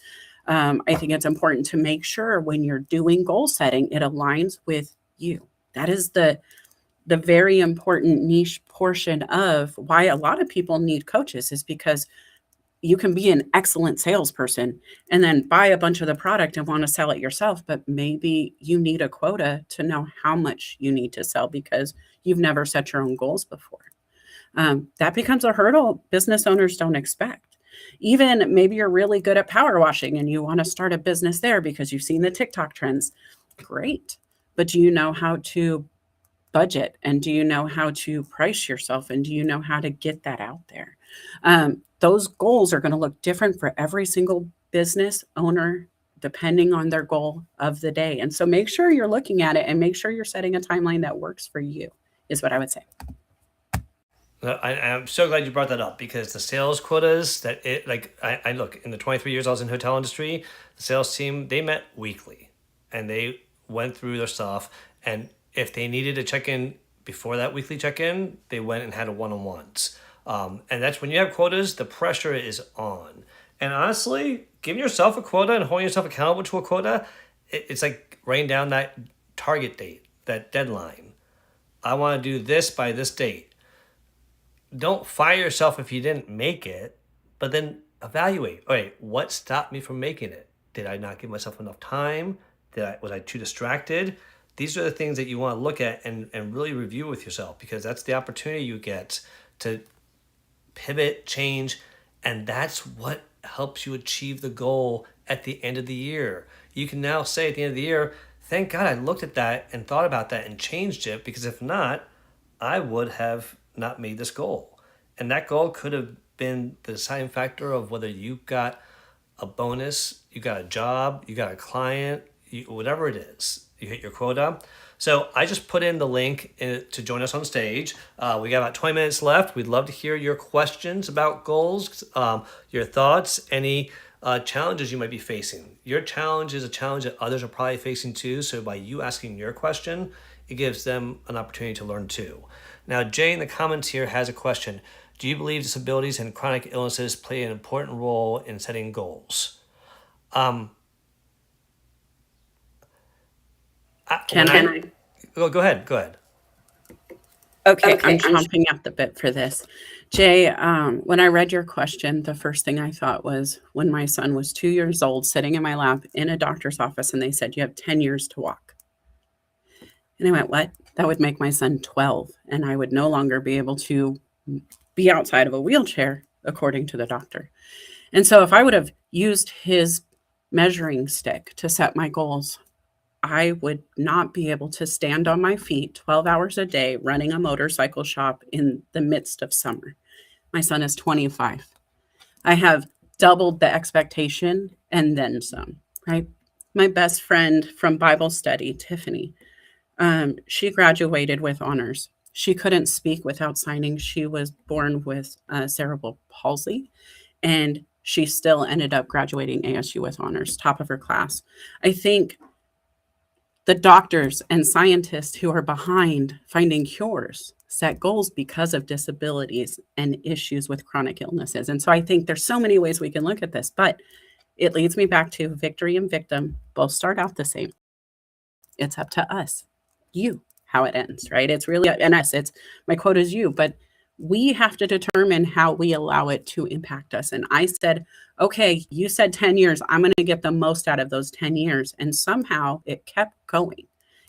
I think it's important to make sure when you're doing goal setting, it aligns with you. That is the very important niche portion of why a lot of people need coaches, is because you can be an excellent salesperson and then buy a bunch of the product and want to sell it yourself, but maybe you need a quota to know how much you need to sell because you've never set your own goals before. That becomes a hurdle business owners don't expect. Even maybe you're really good at power washing and you want to start a business there because you've seen the TikTok trends. Great. But do you know how to budget, and do you know how to price yourself, and do you know how to get that out there? Those goals are going to look different for every single business owner depending on their goal of the day. And so make sure you're looking at it and make sure you're setting a timeline that works for you, is what I would say. I'm so glad you brought that up, because the sales quotas that I look, in the 23 years I was in the hotel industry, the sales team, they met weekly and they went through their stuff. And if they needed to check in before that weekly check-in, they went and had a one-on-ones. And that's when you have quotas, the pressure is on. And honestly, giving yourself a quota and holding yourself accountable to a quota, it's like writing down that target date, that deadline. I want to do this by this date. Don't fire yourself if you didn't make it, but then evaluate. All right, what stopped me from making it? Did I not give myself enough time? Was I too distracted? These are the things that you want to look at and really review with yourself, because that's the opportunity you get to pivot, change, and that's what helps you achieve the goal at the end of the year. You can now say at the end of the year, thank God I looked at that and thought about that and changed it, because if not, I would have not made this goal. And that goal could have been the deciding factor of whether you got a bonus, you got a job, you got a client, whatever it is. You hit your quota. So I just put in the link to join us on stage. We got about 20 minutes left. We'd love to hear your questions about goals, your thoughts, any challenges you might be facing. Your challenge is a challenge that others are probably facing too. So by you asking your question, it gives them an opportunity to learn too. Now, Jay in the comments here has a question. Do you believe disabilities and chronic illnesses play an important role in setting goals? Can I? Go ahead. Okay, I'm chomping at the bit for this. Jay, when I read your question, the first thing I thought was when my son was 2 years old, sitting in my lap in a doctor's office, and they said, you have 10 years to walk. And I went, what? That would make my son 12, and I would no longer be able to be outside of a wheelchair, according to the doctor. And so if I would have used his measuring stick to set my goals, I would not be able to stand on my feet 12 hours a day running a motorcycle shop in the midst of summer. My son is 25. I have doubled the expectation and then some, right? My best friend from Bible study, Tiffany, she graduated with honors. She couldn't speak without signing. She was born with cerebral palsy, and she still ended up graduating ASU with honors, top of her class. I think the doctors and scientists who are behind finding cures set goals because of disabilities and issues with chronic illnesses. And so I think there's so many ways we can look at this, but it leads me back to victory and victim both start out the same. It's up to us, you, how it ends, right? It's really an us. It's my quote is you, but we have to determine how we allow it to impact us. And I said, okay, you said 10 years. I'm going to get the most out of those 10 years. And somehow it kept going.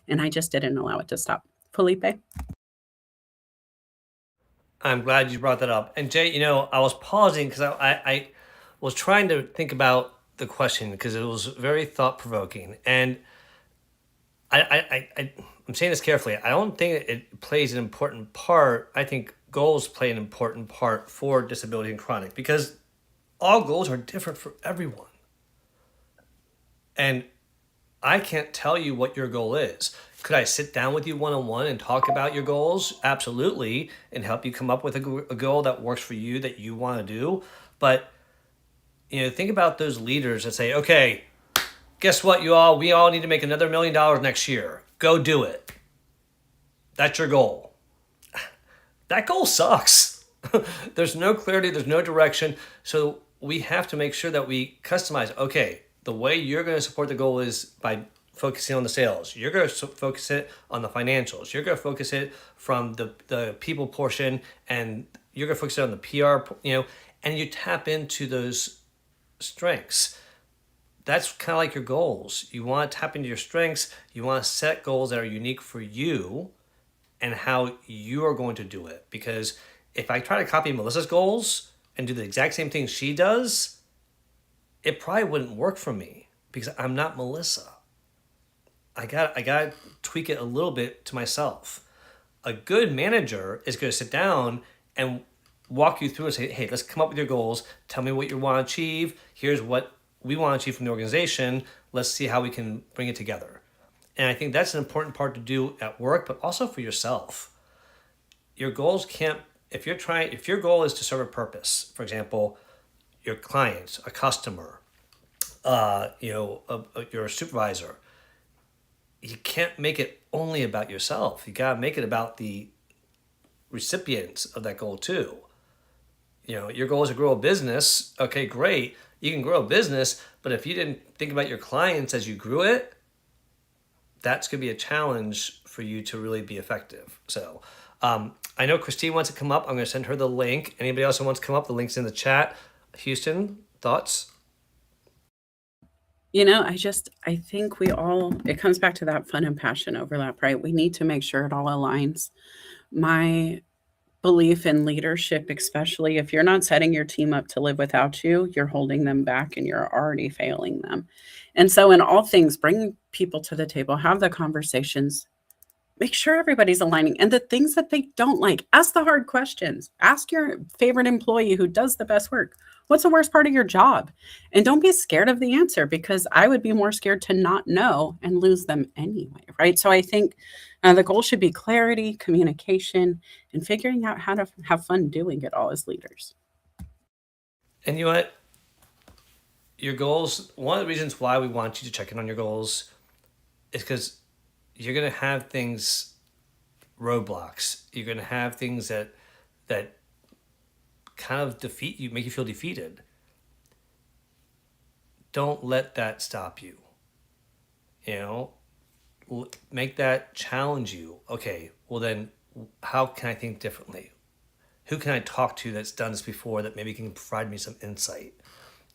And I just didn't allow it to stop. Felipe? I'm glad you brought that up. And Jay, I was pausing because I was trying to think about the question because it was very thought-provoking. And I'm saying this carefully. I don't think it plays an important part. I think goals play an important part for disability and chronic, because all goals are different for everyone. And I can't tell you what your goal is. Could I sit down with you one on one and talk about your goals? Absolutely, and help you come up with a goal that works for you that you want to do. But think about those leaders that say, "Okay, guess what, you all? We all need to make another $1 million next year. Go do it. That's your goal." That goal sucks. There's no clarity. There's no direction. So we have to make sure that we customize. Okay, the way you're going to support the goal is by focusing on the sales. You're going to focus it on the financials. You're going to focus it from the people portion, and you're going to focus it on the PR, and you tap into those strengths. That's kind of like your goals. You want to tap into your strengths. You want to set goals that are unique for you and how you are going to do it. Because if I try to copy Melissa's goals and do the exact same thing she does, it probably wouldn't work for me because I'm not Melissa. I got to tweak it a little bit to myself. A good manager is going to sit down and walk you through and say, "Hey, let's come up with your goals. Tell me what you want to achieve. Here's what we want to achieve from the organization. Let's see how we can bring it together." And I think that's an important part to do at work, but also for yourself. Your goals can't, if your goal is to serve a purpose, for example, your clients, a customer, your supervisor, you can't make it only about yourself. You got to make it about the recipients of that goal too. Your goal is to grow a business. Okay, great. You can grow a business, but if you didn't think about your clients as you grew it, that's going to be a challenge for you to really be effective. So I know Christine wants to come up. I'm going to send her the link. Anybody else who wants to come up, the link's in the chat. Houston, thoughts? I think it comes back to that fun and passion overlap, right? We need to make sure it all aligns. My belief in leadership, especially if you're not setting your team up to live without you, you're holding them back and you're already failing them. And so in all things, bring people to the table, have the conversations, make sure everybody's aligning. And the things that they don't like, ask the hard questions. Ask your favorite employee who does the best work, what's the worst part of your job? And don't be scared of the answer, because I would be more scared to not know and lose them anyway, right? So I think the goal should be clarity, communication, and figuring out how to have fun doing it all as leaders. And you know what? Your goals, one of the reasons why we want you to check in on your goals is because you're going to have things, roadblocks. You're going to have things that kind of defeat you, make you feel defeated. Don't let that stop you. Make that challenge you. Okay, well then, how can I think differently? Who can I talk to that's done this before that maybe can provide me some insight?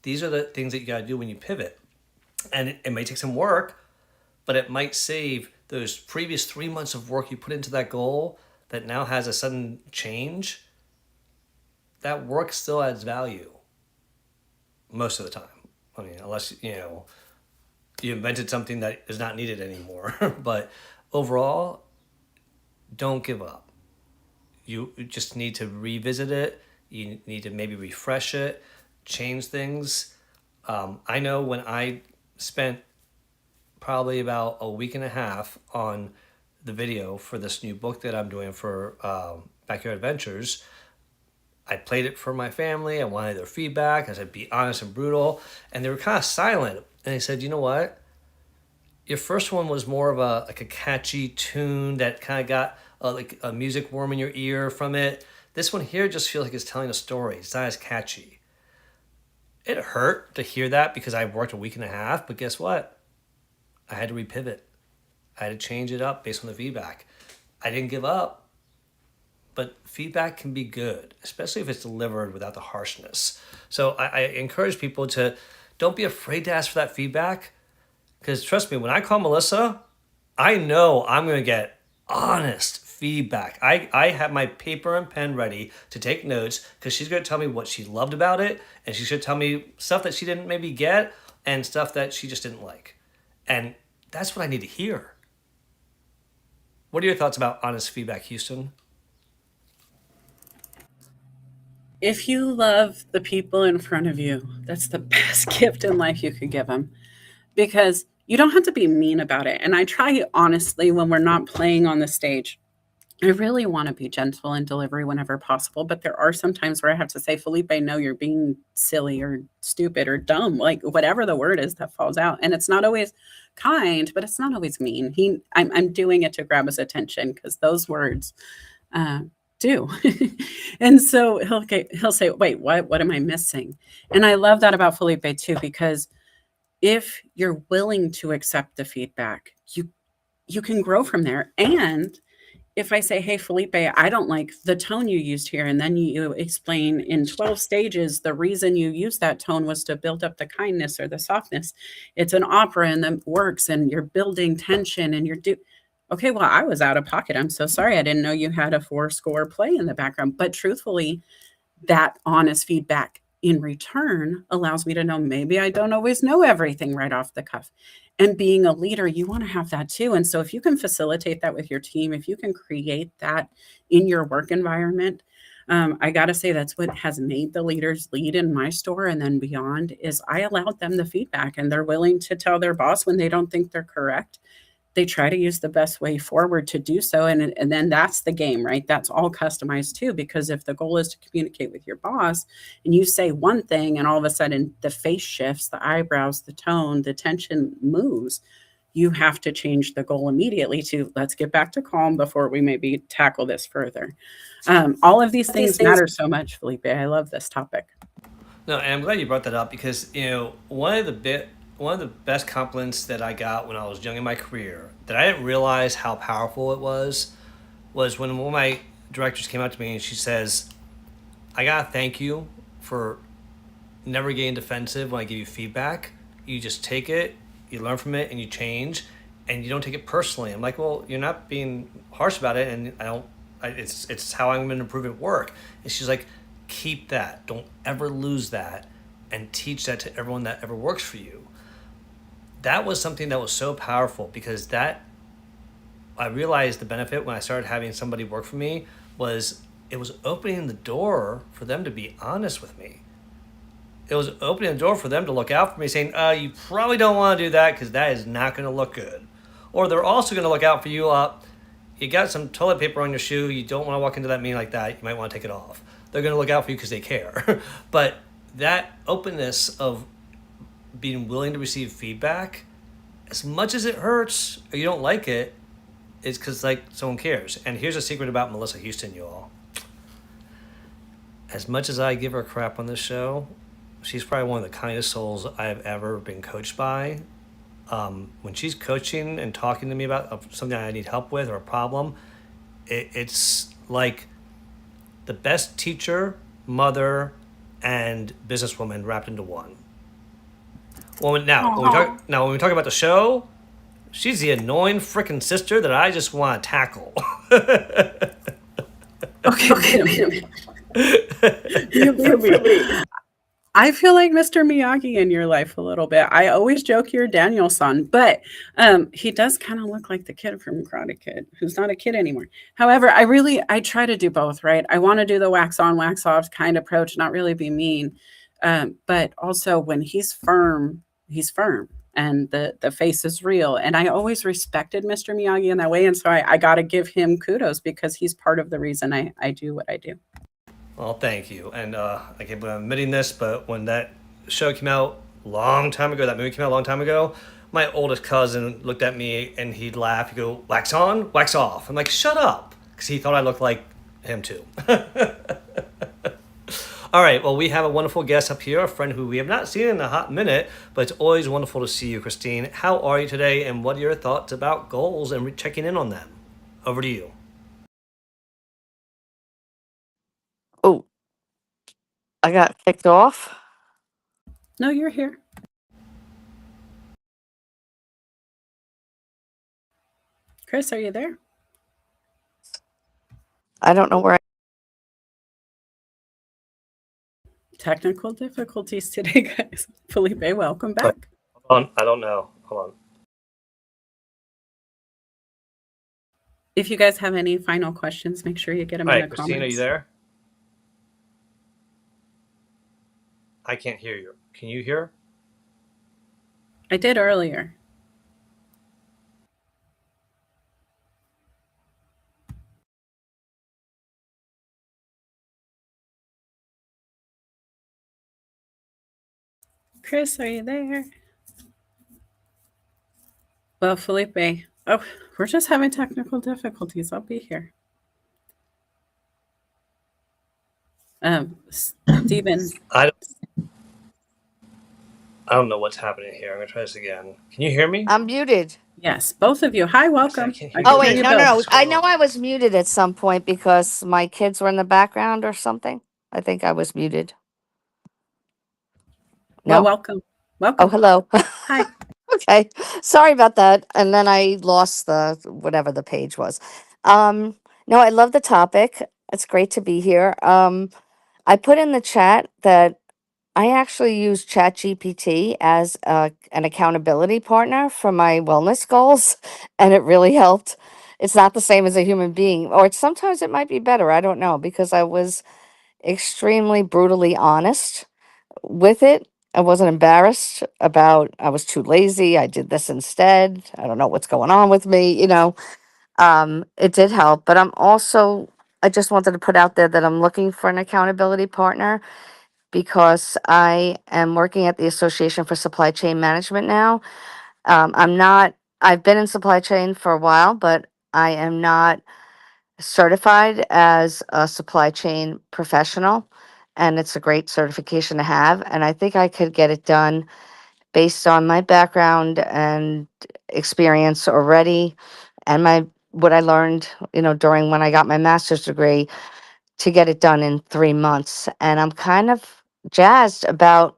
These are the things that you got to do when you pivot. And it may take some work, but it might save those previous 3 months of work you put into that goal that now has a sudden change. That work still adds value most of the time. I mean, unless, you invented something that is not needed anymore. But overall, don't give up. You just need to revisit it. You need to maybe refresh it, change things. I know when I spent probably about a week and a half on the video for this new book that I'm doing for Backyard Adventures, I played it for my family. I wanted their feedback. I said, be honest and brutal. And they were kind of silent. And I said, you know what? Your first one was more of a catchy tune that kind of got like a music worm in your ear from it. This one here just feels like it's telling a story. It's not as catchy. It hurt to hear that because I worked a week and a half. But guess what? I had to repivot. I had to change it up based on the feedback. I didn't give up. But feedback can be good, especially if it's delivered without the harshness. So I encourage people to don't be afraid to ask for that feedback. Because trust me, when I call Melissa, I know I'm going to get honest feedback. I have my paper and pen ready to take notes because she's going to tell me what she loved about it. And she's going to tell me stuff that she didn't maybe get and stuff that she just didn't like. And that's what I need to hear. What are your thoughts about honest feedback, Houston? If you love the people in front of you, that's the best gift in life you could give them. Because You don't have to be mean about it. And I try honestly when we're not playing on the stage. I really want to be gentle in delivery whenever possible, but there are some times where I have to say, Felipe, no, you're being silly or stupid or dumb, like whatever the word is that falls out. And it's not always kind, but it's not always mean. I'm doing it to grab his attention because those words uh, do. And so he'll say, wait, what am I missing? And I love that about Felipe too, because if you're willing to accept the feedback, you can grow from there. And if I say, hey, Felipe, I don't like the tone you used here, and then you explain in 12 stages the reason you used that tone was to build up the kindness or the softness. It's an opera and that works, and you're building tension, and okay, well, I was out of pocket. I'm so sorry. I didn't know you had a 4-score play in the background. But truthfully, that honest feedback in return allows me to know maybe I don't always know everything right off the cuff. And being a leader, you want to have that too. And so if you can facilitate that with your team, if you can create that in your work environment, I got to say that's what has made the leaders lead in my store and then beyond is I allowed them the feedback and they're willing to tell their boss when they don't think they're correct. They try to use the best way forward to do so. And then that's the game, right? That's all customized too, because if the goal is to communicate with your boss and you say one thing and all of a sudden the face shifts, the eyebrows, the tone, the tension moves, you have to change the goal immediately to let's get back to calm before we maybe tackle this further. All of these things matter so much, Felipe. I love this topic. No, and I'm glad you brought that up because one of the best compliments that I got when I was young in my career that I didn't realize how powerful it was when one of my directors came out to me and she says, "I gotta thank you for never getting defensive when I give you feedback. You just take it, you learn from it, and you change, and you don't take it personally." I'm like, "Well, you're not being harsh about it, and I don't. It's how I'm going to improve at work." And she's like, "Keep that. Don't ever lose that, and teach that to everyone that ever works for you." That was something that was so powerful because I realized the benefit when I started having somebody work for me was it was opening the door for them to be honest with me. It was opening the door for them to look out for me saying, you probably don't want to do that because that is not going to look good. Or they're also going to look out for you. You got some toilet paper on your shoe. You don't want to walk into that meeting like that. You might want to take it off. They're going to look out for you because they care. But that openness of being willing to receive feedback, as much as it hurts or you don't like it, is because like someone cares. And here's a secret about Melissa Houston, you all. As much as I give her crap on this show, she's probably one of the kindest souls I've ever been coached by. When she's coaching and talking to me about something I need help with or a problem, it's like the best teacher, mother, and businesswoman wrapped into one. When we talk about the show, she's the annoying freaking sister that I just want to tackle. Okay, wait a minute. I feel like Mr. Miyagi in your life a little bit. I always joke you're Daniel-san, but he does kind of look like the kid from Karate Kid, who's not a kid anymore. However, I try to do both, right? I want to do the wax on, wax off kind of approach, not really be mean. But also when he's firm, and the face is real. And I always respected Mr. Miyagi in that way. And so I got to give him kudos because he's part of the reason I do what I do. Well, thank you. And I can't believe I'm admitting this, but when that show came out a long time ago, that movie came out a long time ago, my oldest cousin looked at me and he'd laugh. He'd go, wax on, wax off. I'm like, shut up. Because he thought I looked like him too. All right, well, we have a wonderful guest up here, a friend who we have not seen in a hot minute, but it's always wonderful to see you, Christine. How are you today, and what are your thoughts about goals and checking in on them? Over to you. Oh, I got kicked off. No, you're here. Chris, are you there? I don't know where Technical difficulties today, guys. Felipe, welcome back. Hold on, I don't know. Hold on. If you guys have any final questions, make sure you get them All in right, the Christine, comments. are you there? I can't hear you. Can you hear? I did earlier. Chris, are you there? Well, Felipe. Oh, we're just having technical difficulties. I'll be here. Stephen. I don't know what's happening here. I'm gonna try this again. Can you hear me? I'm muted. Yes, both of you. Hi, I welcome. can't I hear Oh can you hear wait, you either. no, no, both. no. What's I going know on? I was muted at some point because my kids were in the background or something. I think I was muted. Well, No? welcome. Oh, Welcome. hello. Hi. Okay. Sorry about that. And then I lost the whatever the page was. Um, no, I love the topic. It's great to be here. I put in the chat that I actually use ChatGPT as an accountability partner for my wellness goals, and it really helped. It's not the same as a human being, or sometimes it might be better. I don't know, because I was extremely brutally honest with it. I wasn't embarrassed about I was too lazy. I did this instead. I don't know what's going on with me. It did help, but I just wanted to put out there that I'm looking for an accountability partner because I am working at the Association for Supply Chain Management now. I've been in supply chain for a while, but I am not certified as a supply chain professional. And it's a great certification to have. And I think I could get it done based on my background and experience already and what I learned, during when I got my master's degree to get it done in 3 months. And I'm kind of jazzed about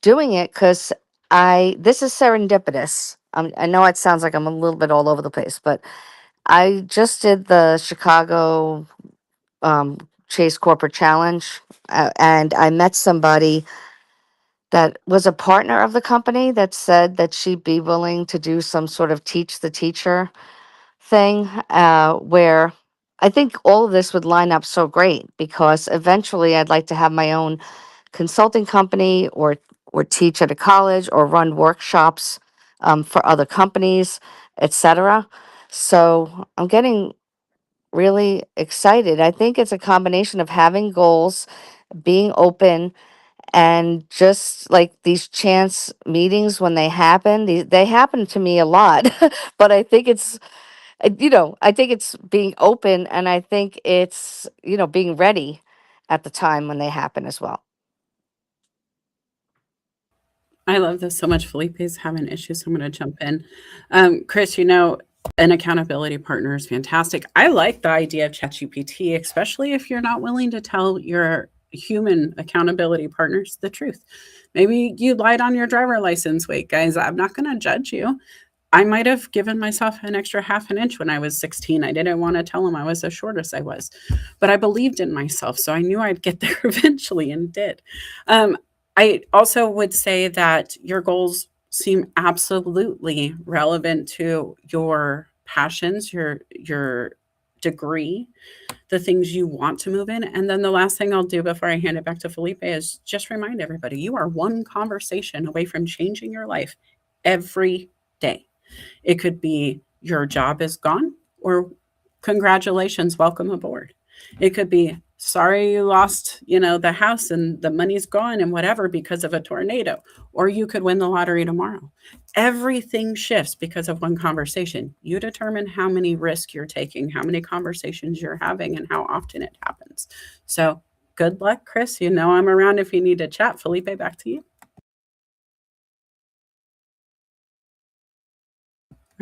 doing it because this is serendipitous. I know it sounds like I'm a little bit all over the place, but I just did the Chicago Chase Corporate Challenge, and I met somebody that was a partner of the company that said that she'd be willing to do some sort of teach the teacher thing, where I think all of this would line up so great because eventually I'd like to have my own consulting company or teach at a college or run workshops for other companies, etc. So I'm getting really excited. I think it's a combination of having goals, being open, and just like these chance meetings when they happen. They happen to me a lot, but I think I think it's being open, and I think it's being ready at the time when they happen as well. I love this so much. Felipe's having issues, so I'm going to jump in. Chris, an accountability partner is fantastic. I like the idea of ChatGPT, especially if you're not willing to tell your human accountability partners the truth. Maybe you lied on your driver license. Wait, guys, I'm not going to judge you. I might have given myself an extra half an inch when I was 16. I didn't want to tell him I was the shortest I was, but I believed in myself. So I knew I'd get there eventually and did. I also would say that your goals seem absolutely relevant to your passions, your degree, the things you want to move in. And then the last thing I'll do before I hand it back to Felipe is just remind everybody you are one conversation away from changing your life every day. It could be your job is gone or congratulations, welcome aboard. It could be sorry you lost, the house and the money's gone and whatever because of a tornado, or you could win the lottery tomorrow. Everything shifts because of one conversation. You determine how many risks you're taking, how many conversations you're having, and how often it happens. So good luck, Chris. I'm around if you need to chat. Felipe, back to you.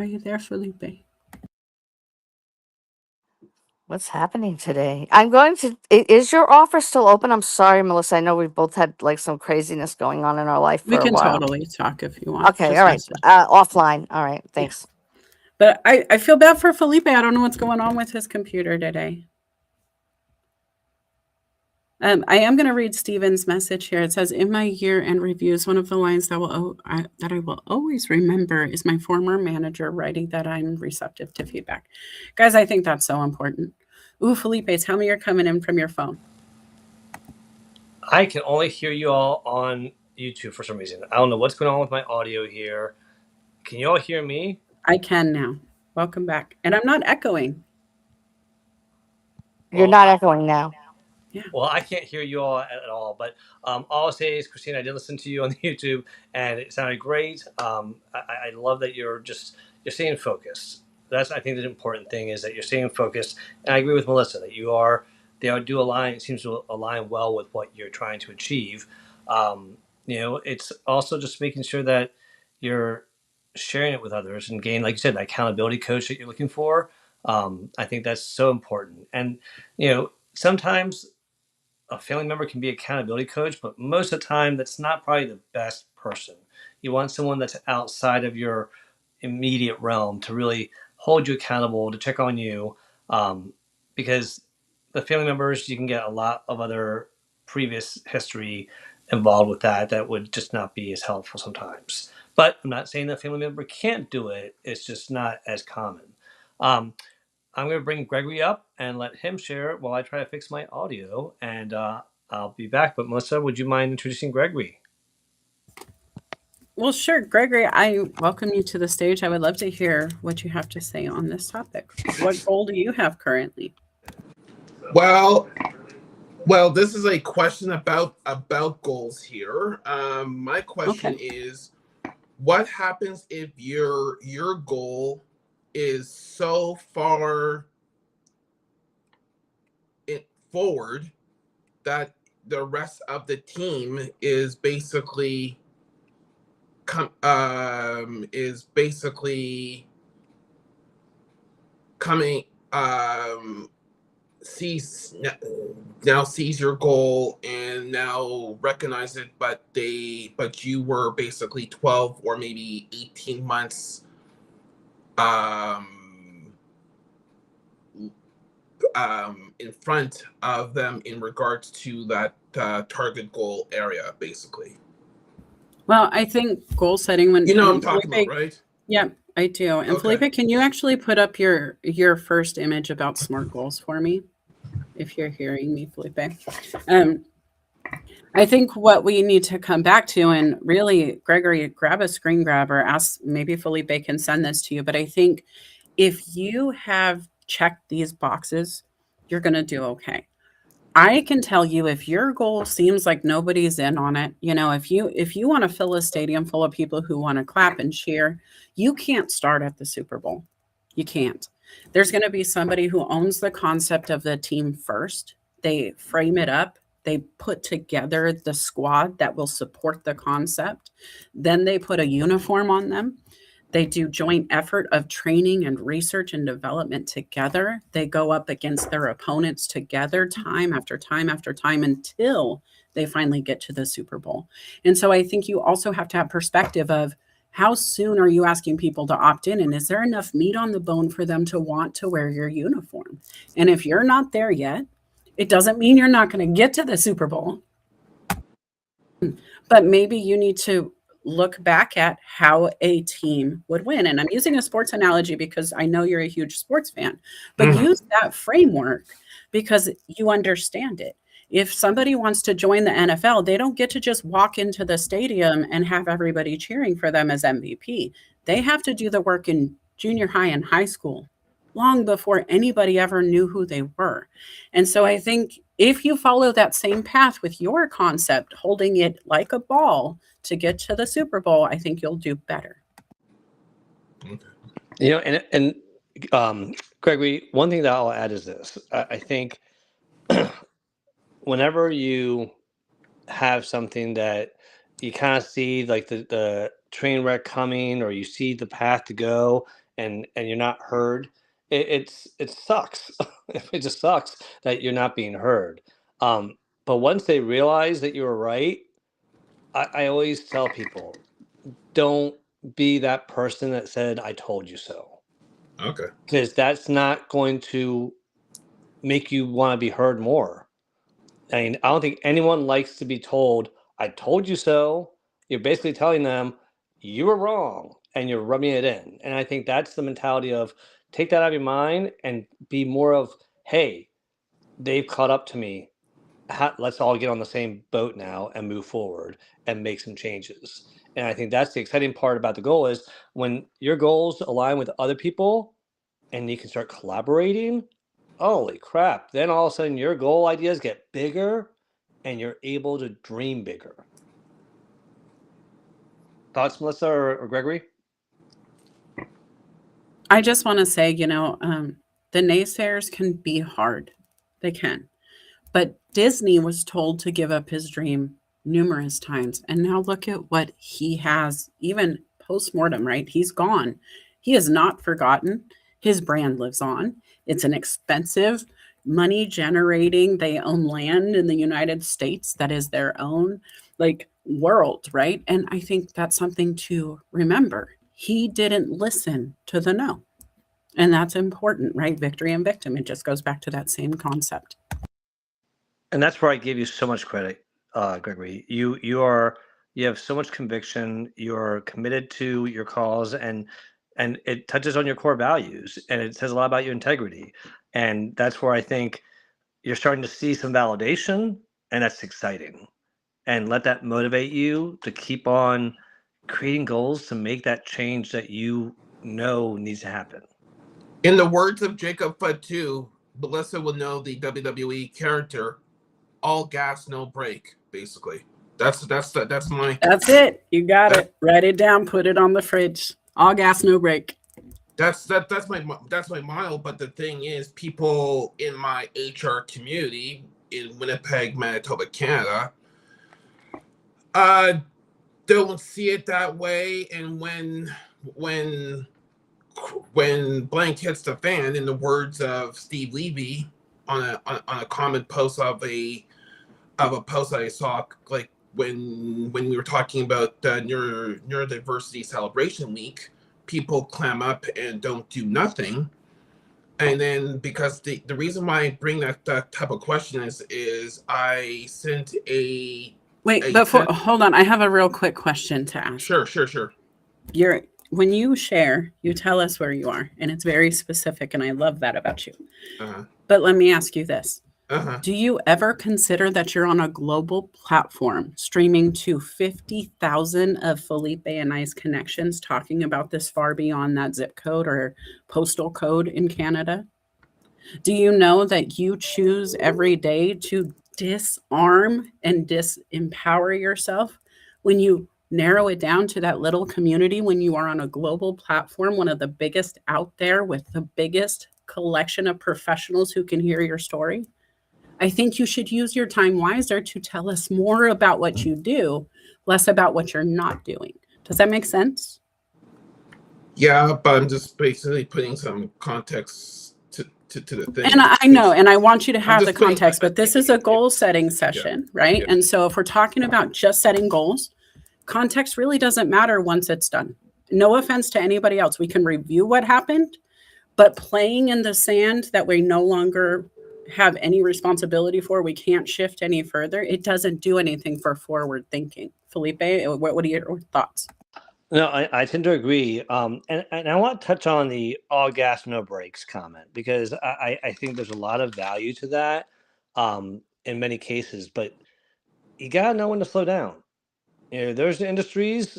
Are you there, Felipe? What's happening today? Is your offer still open? I'm sorry, Melissa. I know we've both had like some craziness going on in our life We for a can while. totally talk if you want. Okay, Just all right. message. Offline. All right, Yeah. thanks. But I feel bad for Felipe. I don't know what's going on with his computer today. I am going to read Steven's message here. It says, "In my year-end reviews, one of the lines that I will always remember is my former manager writing that I'm receptive to feedback." Guys, I think that's so important. Ooh, Felipe, tell me you're coming in from your phone. I can only hear you all on YouTube for some reason. I don't know what's going on with my audio here. Can you all hear me? I can now. Welcome back. And I'm not echoing. You're Well, not echoing now. Yeah. Well, I can't hear you all at all, but all I'll say is, Christina, I did listen to you on YouTube, and it sounded great. I love that you're staying focused. That's, I think, the important thing is that you're staying focused. And I agree with Melissa that they do align. It seems to align well with what you're trying to achieve. It's also just making sure that you're sharing it with others and gain, like you said, the accountability coach that you're looking for. I think that's so important. And sometimes a family member can be an accountability coach, but most of the time, that's not probably the best person. You want someone that's outside of your immediate realm to really hold you accountable, to check on you, because the family members, you can get a lot of other previous history involved with that would just not be as helpful sometimes. But I'm not saying that family member can't do it. It's just not as common. Um, I'm going to bring Gregory up and let him share while I try to fix my audio, and I'll be back. But Melissa, would you mind introducing Gregory? Well, sure, Gregory, I welcome you to the stage. I would love to hear what you have to say on this topic. What goal do you have currently? Well, well, this is a question about goals here. My question Okay. is, what happens if your goal is so far forward that the rest of the team is basically coming sees your goal and now recognize it, but you were basically 12 or maybe 18 months in front of them in regards to that target goal area, basically. Well, I think goal setting when You know what I'm and talking about, Felipe, right? yeah, I do. And Okay. Felipe, can you actually put up your first image about SMART goals for me? If you're hearing me, Felipe. Um, I think what we need to come back to, and really, Gregory, grab a screen grabber, ask, maybe Felipe can send this to you. But I think if you have checked these boxes, you're going to do okay. I can tell you if your goal seems like nobody's in on it, if you want to fill a stadium full of people who want to clap and cheer, you can't start at the Super Bowl. You can't. There's going to be somebody who owns the concept of the team first. They frame it up. They put together the squad that will support the concept. Then they put a uniform on them. They do joint effort of training and research and development together. They go up against their opponents together time after time after time until they finally get to the Super Bowl. And so I think you also have to have perspective of how soon are you asking people to opt in, and is there enough meat on the bone for them to want to wear your uniform? And if you're not there yet, it doesn't mean you're not going to get to the Super Bowl. But maybe you need to look back at how a team would win. And I'm using a sports analogy because I know you're a huge sports fan, but use that framework because you understand it. If somebody wants to join the NFL, they don't get to just walk into the stadium and have everybody cheering for them as MVP. They have to do the work in junior high and high school long before anybody ever knew who they were. And so I think if you follow that same path with your concept, holding it like a ball to get to the Super Bowl, I think you'll do better. And Gregory, one thing that I'll add is this. I think whenever you have something that you kind of see like the train wreck coming, or you see the path to go, and you're not heard, it sucks. It just sucks that you're not being heard. But once they realize that you were right, I always tell people, don't be that person that said, I told you so. Okay. Because that's not going to make you want to be heard more. I mean, I don't think anyone likes to be told, I told you so. You're basically telling them you were wrong and you're rubbing it in. And I think that's the mentality of take that out of your mind and be more of, hey, they've caught up to me. Let's all get on the same boat now and move forward and make some changes. And I think that's the exciting part about the goal is when your goals align with other people and you can start collaborating. Holy crap. Then all of a sudden your goal ideas get bigger and you're able to dream bigger. Thoughts, Melissa or Gregory? I just want to say, the naysayers can be hard. They can. But Disney was told to give up his dream numerous times. And now look at what he has, even post mortem, right? He's gone. He is not forgotten. His brand lives on. It's an expensive, money generating, they own land in the United States that is their own like world, right? And I think that's something to remember. He didn't listen to the no. And that's important, right? Victory and victim. It just goes back to that same concept. And that's where I give you so much credit, Gregory. You have so much conviction. You're committed to your cause, and it touches on your core values, and it says a lot about your integrity. And that's where I think you're starting to see some validation, and that's exciting. And let that motivate you to keep on creating goals to make that change that you know needs to happen. In the words of Jacob Fatu, Melissa will know the WWE character, all gas, no brake, basically. That's it. You got it. Write it down, put it on the fridge. All gas, no brake. That's my motto. But the thing is, people in my HR community in Winnipeg, Manitoba, Canada, don't see it that way. And when blank hits the fan, in the words of Steve Levy on a comment post of a post that I saw, like when we were talking about neurodiversity celebration week, people clam up and don't do nothing. And then because the reason why I bring that type of question is I sent a hold on, I have a real quick question to ask. Sure. When you share, you tell us where you are, and it's very specific, and I love that about you. But let me ask you this. Do you ever consider that you're on a global platform streaming to 50,000 of Felipe and I's connections talking about this far beyond that zip code or postal code in Canada? Do you know that you choose every day to disarm and disempower yourself when you narrow it down to that little community, when you are on a global platform, one of the biggest out there with the biggest collection of professionals who can hear your story? I think you should use your time wiser to tell us more about what you do, less about what you're not doing. Does that make sense? Yeah, but I'm just basically putting some context to the thing. And I know, and I want you to have the context, but this is a goal setting session, right? Yeah. And so if we're talking about just setting goals, context really doesn't matter once it's done. No offense to anybody else. We can review what happened, but playing in the sand that we no longer have any responsibility for, we can't shift any further, it doesn't do anything for forward thinking. Felipe, what are your thoughts? No, I tend to agree. And I want to touch on the all gas, no brakes comment, because I think there's a lot of value to that in many cases, but you got to know when to slow down. There's industries,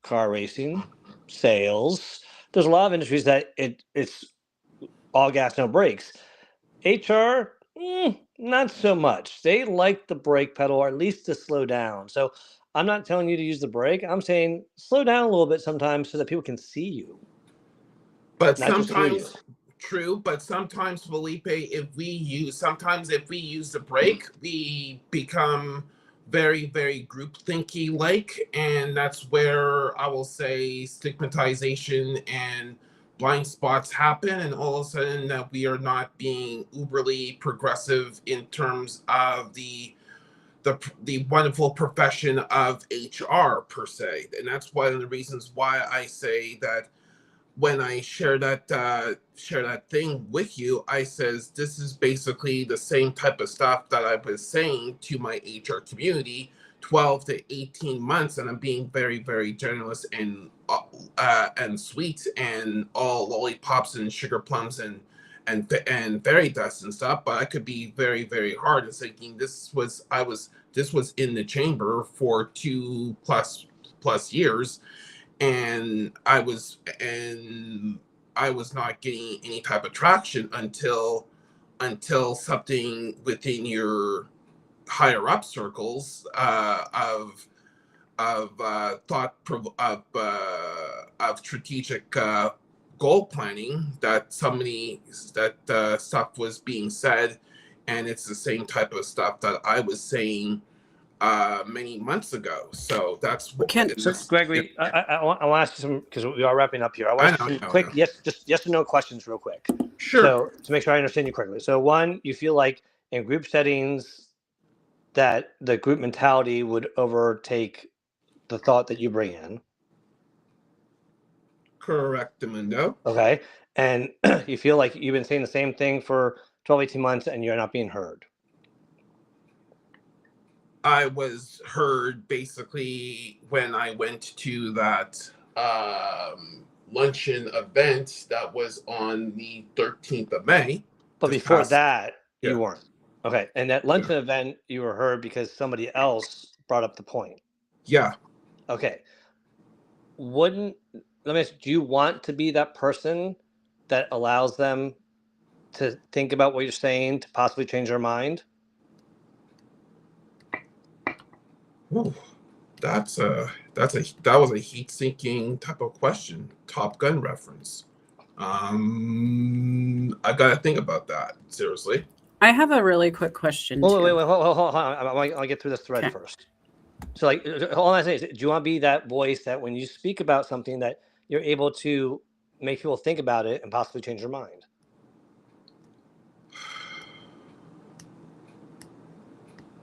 car racing, sales. There's a lot of industries that it's all gas, no brakes. HR, not so much. They like the brake pedal, or at least to slow down. So I'm not telling you to use the brake. I'm saying slow down a little bit sometimes so that people can see you. But sometimes, true, but sometimes, Felipe, if we use the brake, we become very, very group thinky like, and that's where I will say stigmatization and blind spots happen, and all of a sudden that we are not being uberly progressive in terms of the wonderful profession of HR per se. And that's one of the reasons why I say that when I share that thing with you, I says this is basically the same type of stuff that I was saying to my HR community 12 to 18 months, and I'm being very, very generous and sweet and all lollipops and sugar plums and fairy dust and stuff, but I could be very, very hard and thinking this was in the chamber for 2+ years, and I was not getting any type of traction until until something within your higher up circles of thought of strategic goal planning that stuff was being said, and it's the same type of stuff that I was saying many months ago. So that's what. So Gregory, I want to ask you some, because we are wrapping up here. I want to ask you some quick yes or no questions real quick. Sure. So to make sure I understand you correctly. So one, you feel like in group settings that the group mentality would overtake the thought that you bring in. Correct, Mundo. Okay. And you feel like you've been saying the same thing for 12, 18 months and you're not being heard. I was heard basically when I went to that luncheon event that was on the 13th of May. But before that, you weren't. Okay. And that luncheon event, you were heard because somebody else brought up the point. Yeah. Okay. Let me ask, do you want to be that person that allows them to think about what you're saying to possibly change their mind? Ooh, that was a heat-sinking type of question. Top Gun reference. I gotta think about that seriously. I have a really quick question. Wait, hold on. I'll get through this thread first. So, like, all I say is, do you want to be that voice that when you speak about something that you're able to make people think about it and possibly change their mind?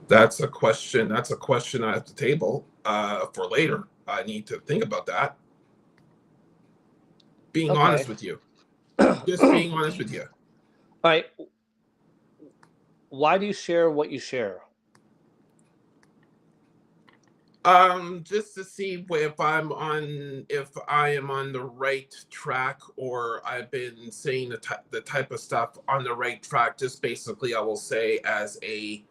That's a question at the table for later. I need to think about that. Being honest with you. Just being honest with you. All right. Why do you share what you share? Just to see if I am on the right track, or I've been saying the type of stuff on the right track. Just basically, I will say as a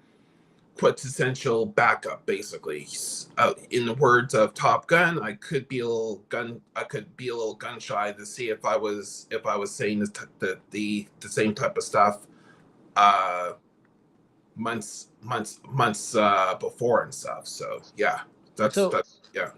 quintessential backup. Basically, in the words of Top Gun, I could be a little gun shy to see if I was saying the same type of stuff months before and stuff. So yeah. That's yeah.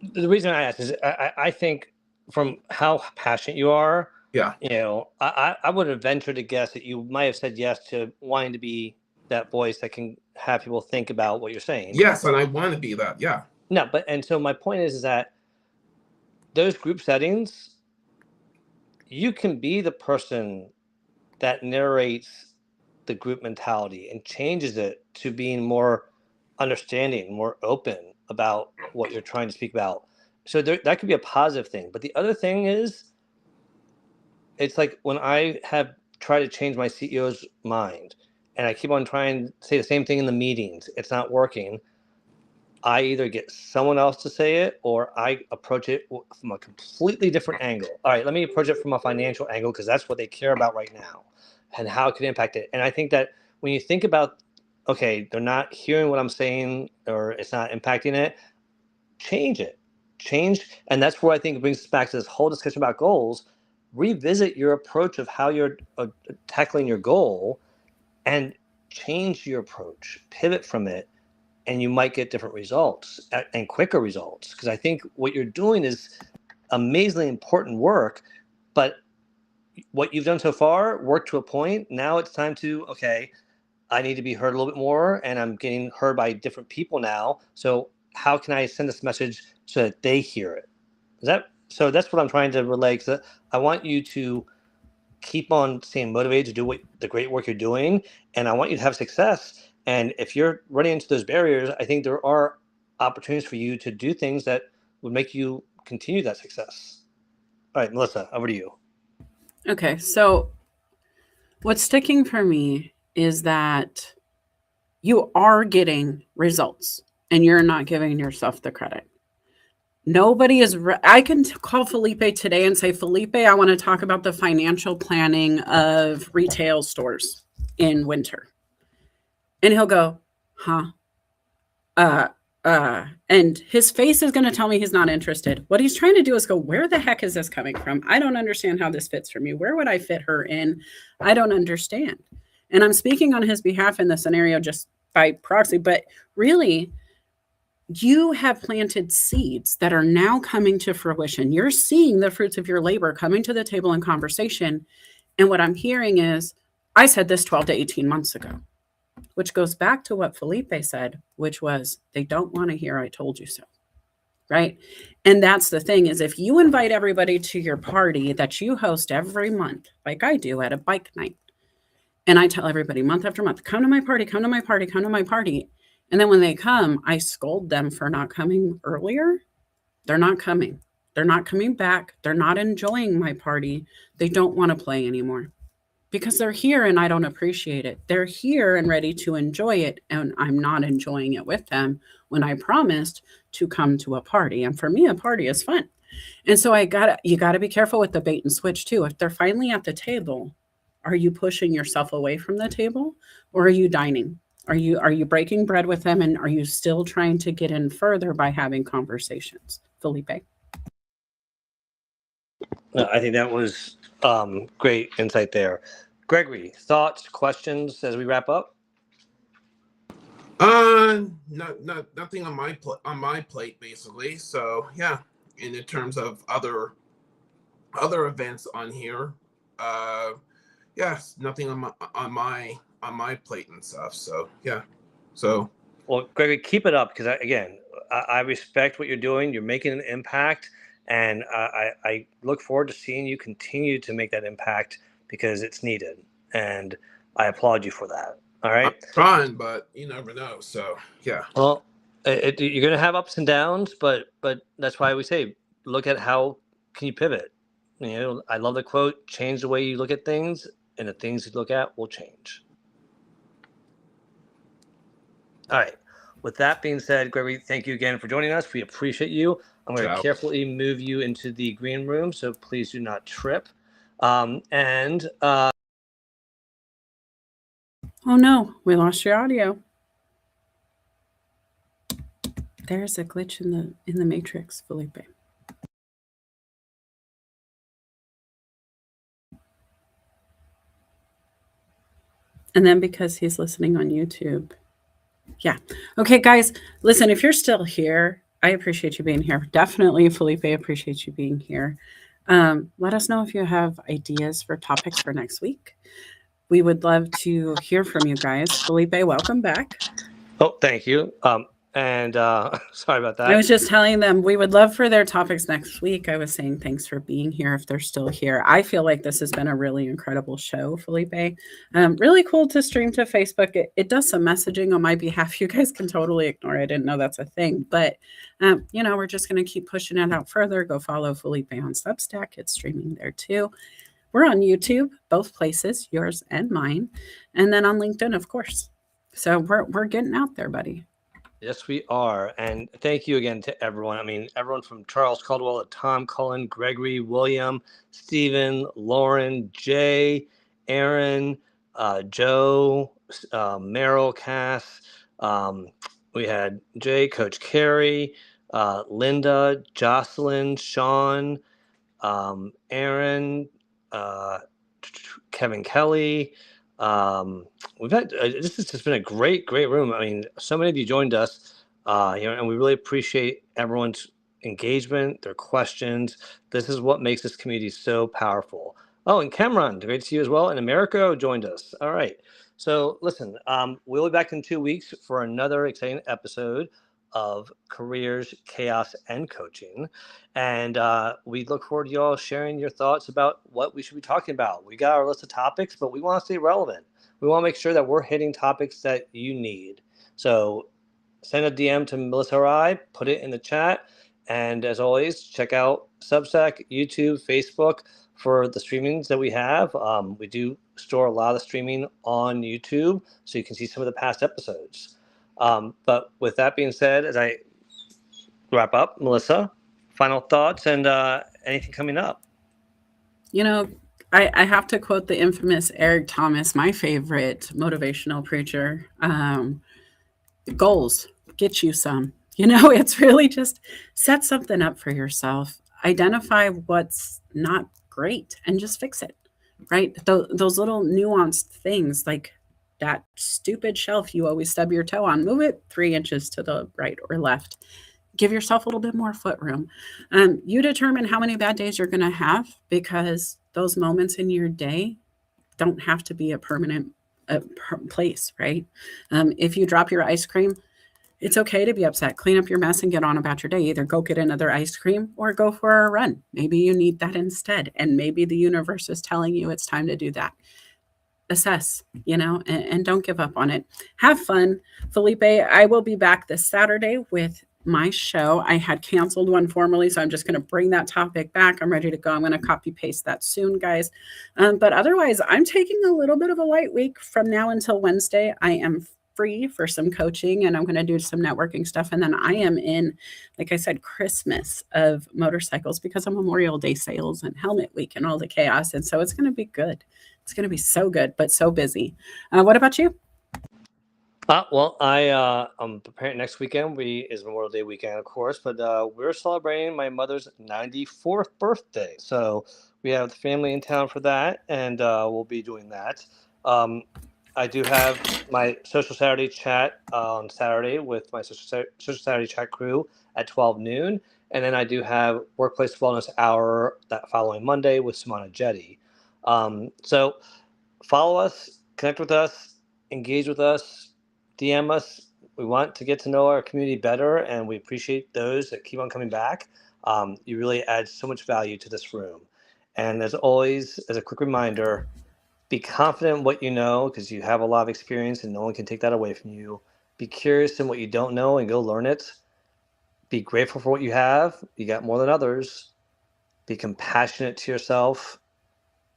The reason I ask is I think from how passionate you are, I would have ventured to guess that you might have said yes to wanting to be that voice that can have people think about what you're saying. Yes, and I want to be that. Yeah. No, and so my point is that those group settings, you can be the person that narrates the group mentality and changes it to being more understanding, more open about what you're trying to speak about. So that could be a positive thing. But the other thing is, it's like when I have tried to change my CEO's mind and I keep on trying to say the same thing in the meetings, it's not working. I either get someone else to say it or I approach it from a completely different angle. All right, let me approach it from a financial angle because that's what they care about right now and how it could impact it. And I think that when you think about, okay, they're not hearing what I'm saying or it's not impacting it, change it. And that's where I think it brings us back to this whole discussion about goals. Revisit your approach of how you're tackling your goal and change your approach, pivot from it, and you might get different results and quicker results. Because I think what you're doing is amazingly important work, but what you've done so far worked to a point. Now it's time to, okay, I need to be heard a little bit more, and I'm getting heard by different people now. So how can I send this message so that they hear it? So that's what I'm trying to relay. Because I want you to keep on staying motivated to do the great work you're doing, and I want you to have success. And if you're running into those barriers, I think there are opportunities for you to do things that would make you continue that success. All right, Melissa, over to you. Okay, so what's sticking for me is that you are getting results and you're not giving yourself the credit. Nobody is, I can call Felipe today and say, Felipe, I want to talk about the financial planning of retail stores in winter. And he'll go, huh? And his face is going to tell me he's not interested. What he's trying to do is go, where the heck is this coming from? I don't understand how this fits for me. Where would I fit her in? I don't understand. And I'm speaking on his behalf in the scenario just by proxy, but really, you have planted seeds that are now coming to fruition. You're seeing the fruits of your labor coming to the table in conversation. And what I'm hearing is, I said this 12 to 18 months ago, which goes back to what Felipe said, which was, they don't want to hear I told you so. Right. And that's the thing, is if you invite everybody to your party that you host every month, like I do at a bike night, and I tell everybody month after month, come to my party, come to my party, come to my party. And then when they come, I scold them for not coming earlier. They're not coming. They're not coming back. They're not enjoying my party. They don't want to play anymore because they're here and I don't appreciate it. They're here and ready to enjoy it, and I'm not enjoying it with them when I promised to come to a party. And for me, a party is fun. And so you gotta be careful with the bait and switch too. If they're finally at the table, are you pushing yourself away from the table, or are you dining? Are you breaking bread with them, and are you still trying to get in further by having conversations? Felipe. No, I think that was great insight there. Gregory, thoughts, questions as we wrap up? Nothing on my plate basically. So yeah, and in terms of other events on here, yes, nothing on my plate and stuff. So yeah, so. Well, Gregory, keep it up, because I respect what you're doing. You're making an impact, and I look forward to seeing you continue to make that impact, because it's needed, and I applaud you for that. All right. I'm trying, but you never know. So yeah. Well, you're going to have ups and downs, but that's why we say, look at how can you pivot. You know, I love the quote: "Change the way you look at things, and the things you look at will change." All right. With that being said, Gregory, thank you again for joining us. We appreciate you. I'm going to carefully move you into the green room, so please do not trip. Oh no, we lost your audio. There's a glitch in the matrix, Felipe. And then because he's listening on YouTube. Yeah. Okay, guys, listen, if you're still here, I appreciate you being here. Definitely, Felipe, appreciate you being here. Let us know if you have ideas for topics for next week. We would love to hear from you guys. Felipe, welcome back. Oh, thank you. Sorry about that. I was just telling them we would love for their topics next week. I was saying thanks for being here if they're still here. I feel like this has been a really incredible show, Felipe. Really cool to stream to Facebook. It does some messaging on my behalf. You guys can totally ignore it. I didn't know that's a thing. But, we're just going to keep pushing it out further. Go follow Felipe on Substack. It's streaming there too. We're on YouTube, both places, yours and mine. And then on LinkedIn, of course. So we're getting out there, buddy. Yes, we are. And thank you again to everyone. I mean, everyone from Charles Caldwell to Tom Cullen, Gregory, William, Stephen, Lauren, Jay, Aaron, Joe, Meryl, Cass. We had Jay, Coach Carey, Linda, Jocelyn, Sean, Aaron, Kevin Kelly. We've had this has just been a great room. I mean, so many of you joined us, and we really appreciate everyone's engagement, their questions. This is what makes this community so powerful. Oh, and Cameron, great to see you as well. And Americo joined us. All right. So listen, we'll be back in 2 weeks for another exciting episode of Careers, Chaos, and Coaching. And we look forward to you all sharing your thoughts about what we should be talking about. We got our list of topics, but we want to stay relevant. We want to make sure that we're hitting topics that you need. So send a DM to Melissa or I, put it in the chat. And as always, check out Substack, YouTube, Facebook for the streamings that we have. We do store a lot of the streaming on YouTube, so you can see some of the past episodes. But with that being said, as I wrap up, Melissa, final thoughts and anything coming up? I have to quote the infamous Eric Thomas, my favorite motivational preacher. Goals, get you some. It's really just set something up for yourself. Identify what's not great and just fix it, right? Those little nuanced things, like that stupid shelf you always stub your toe on, move it 3 inches to the right or left. Give yourself a little bit more foot room. You determine how many bad days you're going to have, because those moments in your day don't have to be a permanent place, right? If you drop your ice cream, it's okay to be upset. Clean up your mess and get on about your day. Either go get another ice cream or go for a run. Maybe you need that instead. And maybe the universe is telling you it's time to do that. Assess, and don't give up on it. Have fun. Felipe, I will be back this Saturday with my show. I had canceled one formerly, so I'm just going to bring that topic back. I'm ready to go. I'm going to copy paste that soon, guys. But otherwise, I'm taking a little bit of a light week from now until Wednesday. I am free for some coaching, and I'm going to do some networking stuff. And then I am in, like I said, Christmas of motorcycles, because of Memorial Day sales and helmet week and all the chaos. And so it's going to be good. It's going to be so good, but so busy. What about you? Well, I'm preparing next weekend. Is Memorial Day weekend, of course, but we're celebrating my mother's 94th birthday. So we have the family in town for that, and we'll be doing that. I do have my Social Saturday chat on Saturday with my Social Saturday chat crew at 12 noon. And then I do have Workplace Wellness Hour that following Monday with Simona Jetty. So follow us, connect with us, engage with us, DM us. We want to get to know our community better, and we appreciate those that keep on coming back. You really add so much value to this room. And as always, as a quick reminder, be confident in what you know, because you have a lot of experience and no one can take that away from you. Be curious in what you don't know and go learn it. Be grateful for what you have. You got more than others. Be compassionate to yourself,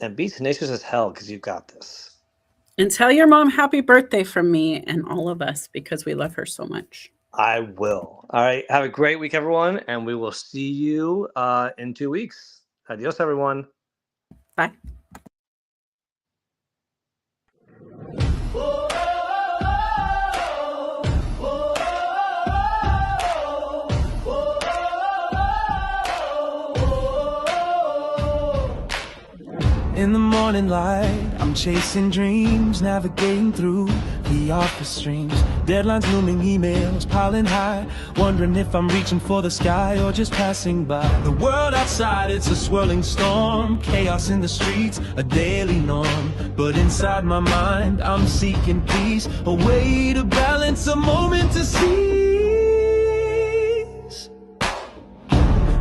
and be tenacious as hell, because you've got this. And tell your mom happy birthday from me and all of us, because we love her so much. I will. All right. Have a great week, everyone. And we will see you in 2 weeks. Adios, everyone. Bye. In the morning light, I'm chasing dreams, navigating through the office streams. Deadlines looming, emails piling high, wondering if I'm reaching for the sky or just passing by. The world outside, it's a swirling storm, chaos in the streets, a daily norm. But inside my mind, I'm seeking peace, a way to balance, a moment to seize.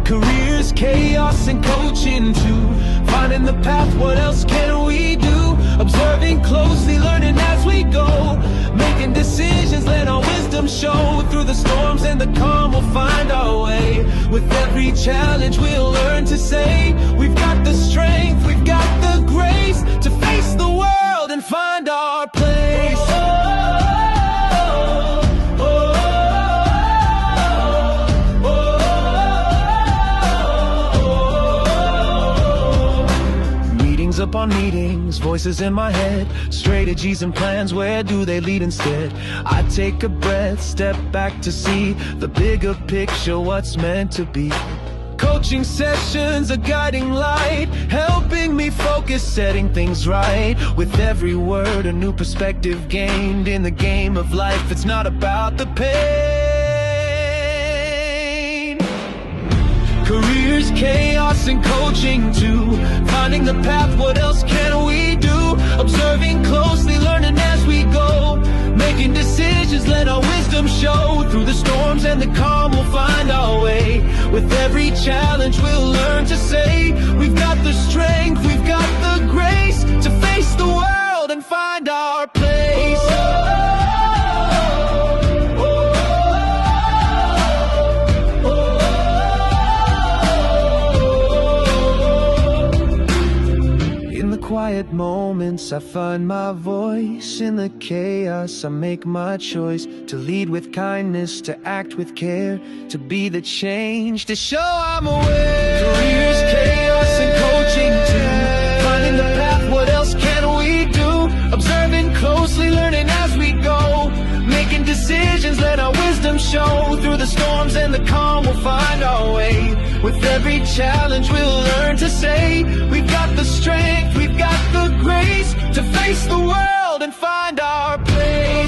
Careers, chaos, and coaching too. Finding the path, what else can we do? Observing closely, learning as we go. Making decisions, let our wisdom show. Through the storms and the calm, we'll find our way. With every challenge, we'll learn to say, we've got the strength, we've got the grace to face the world and find our place. Upon meetings, voices in my head, strategies and plans, where do they lead instead? I take a breath, step back to see the bigger picture, what's meant to be. Coaching sessions, a guiding light, helping me focus, setting things right. With every word, a new perspective gained. In the game of life, it's not about the pain. Careers, chaos, and coaching too. Finding the path, what else can we do? Observing closely, learning as we go. Making decisions, let our wisdom show. Through the storms and the calm, we'll find our way. With every challenge, we'll learn to say, we've got the strength, we've got the grace to face the world and find our place. Quiet moments, I find my voice. In the chaos, I make my choice to lead with kindness, to act with care, to be the change, to show I'm aware. Careers, chaos, and coaching too. Finding the path, what else can we do? Observing closely, learning as we go. Making decisions, let our wisdom show. Through the storms and the calm, we'll find our way. With every challenge, we'll learn to say, we've got the strength, we've got the grace to face the world and and find our place.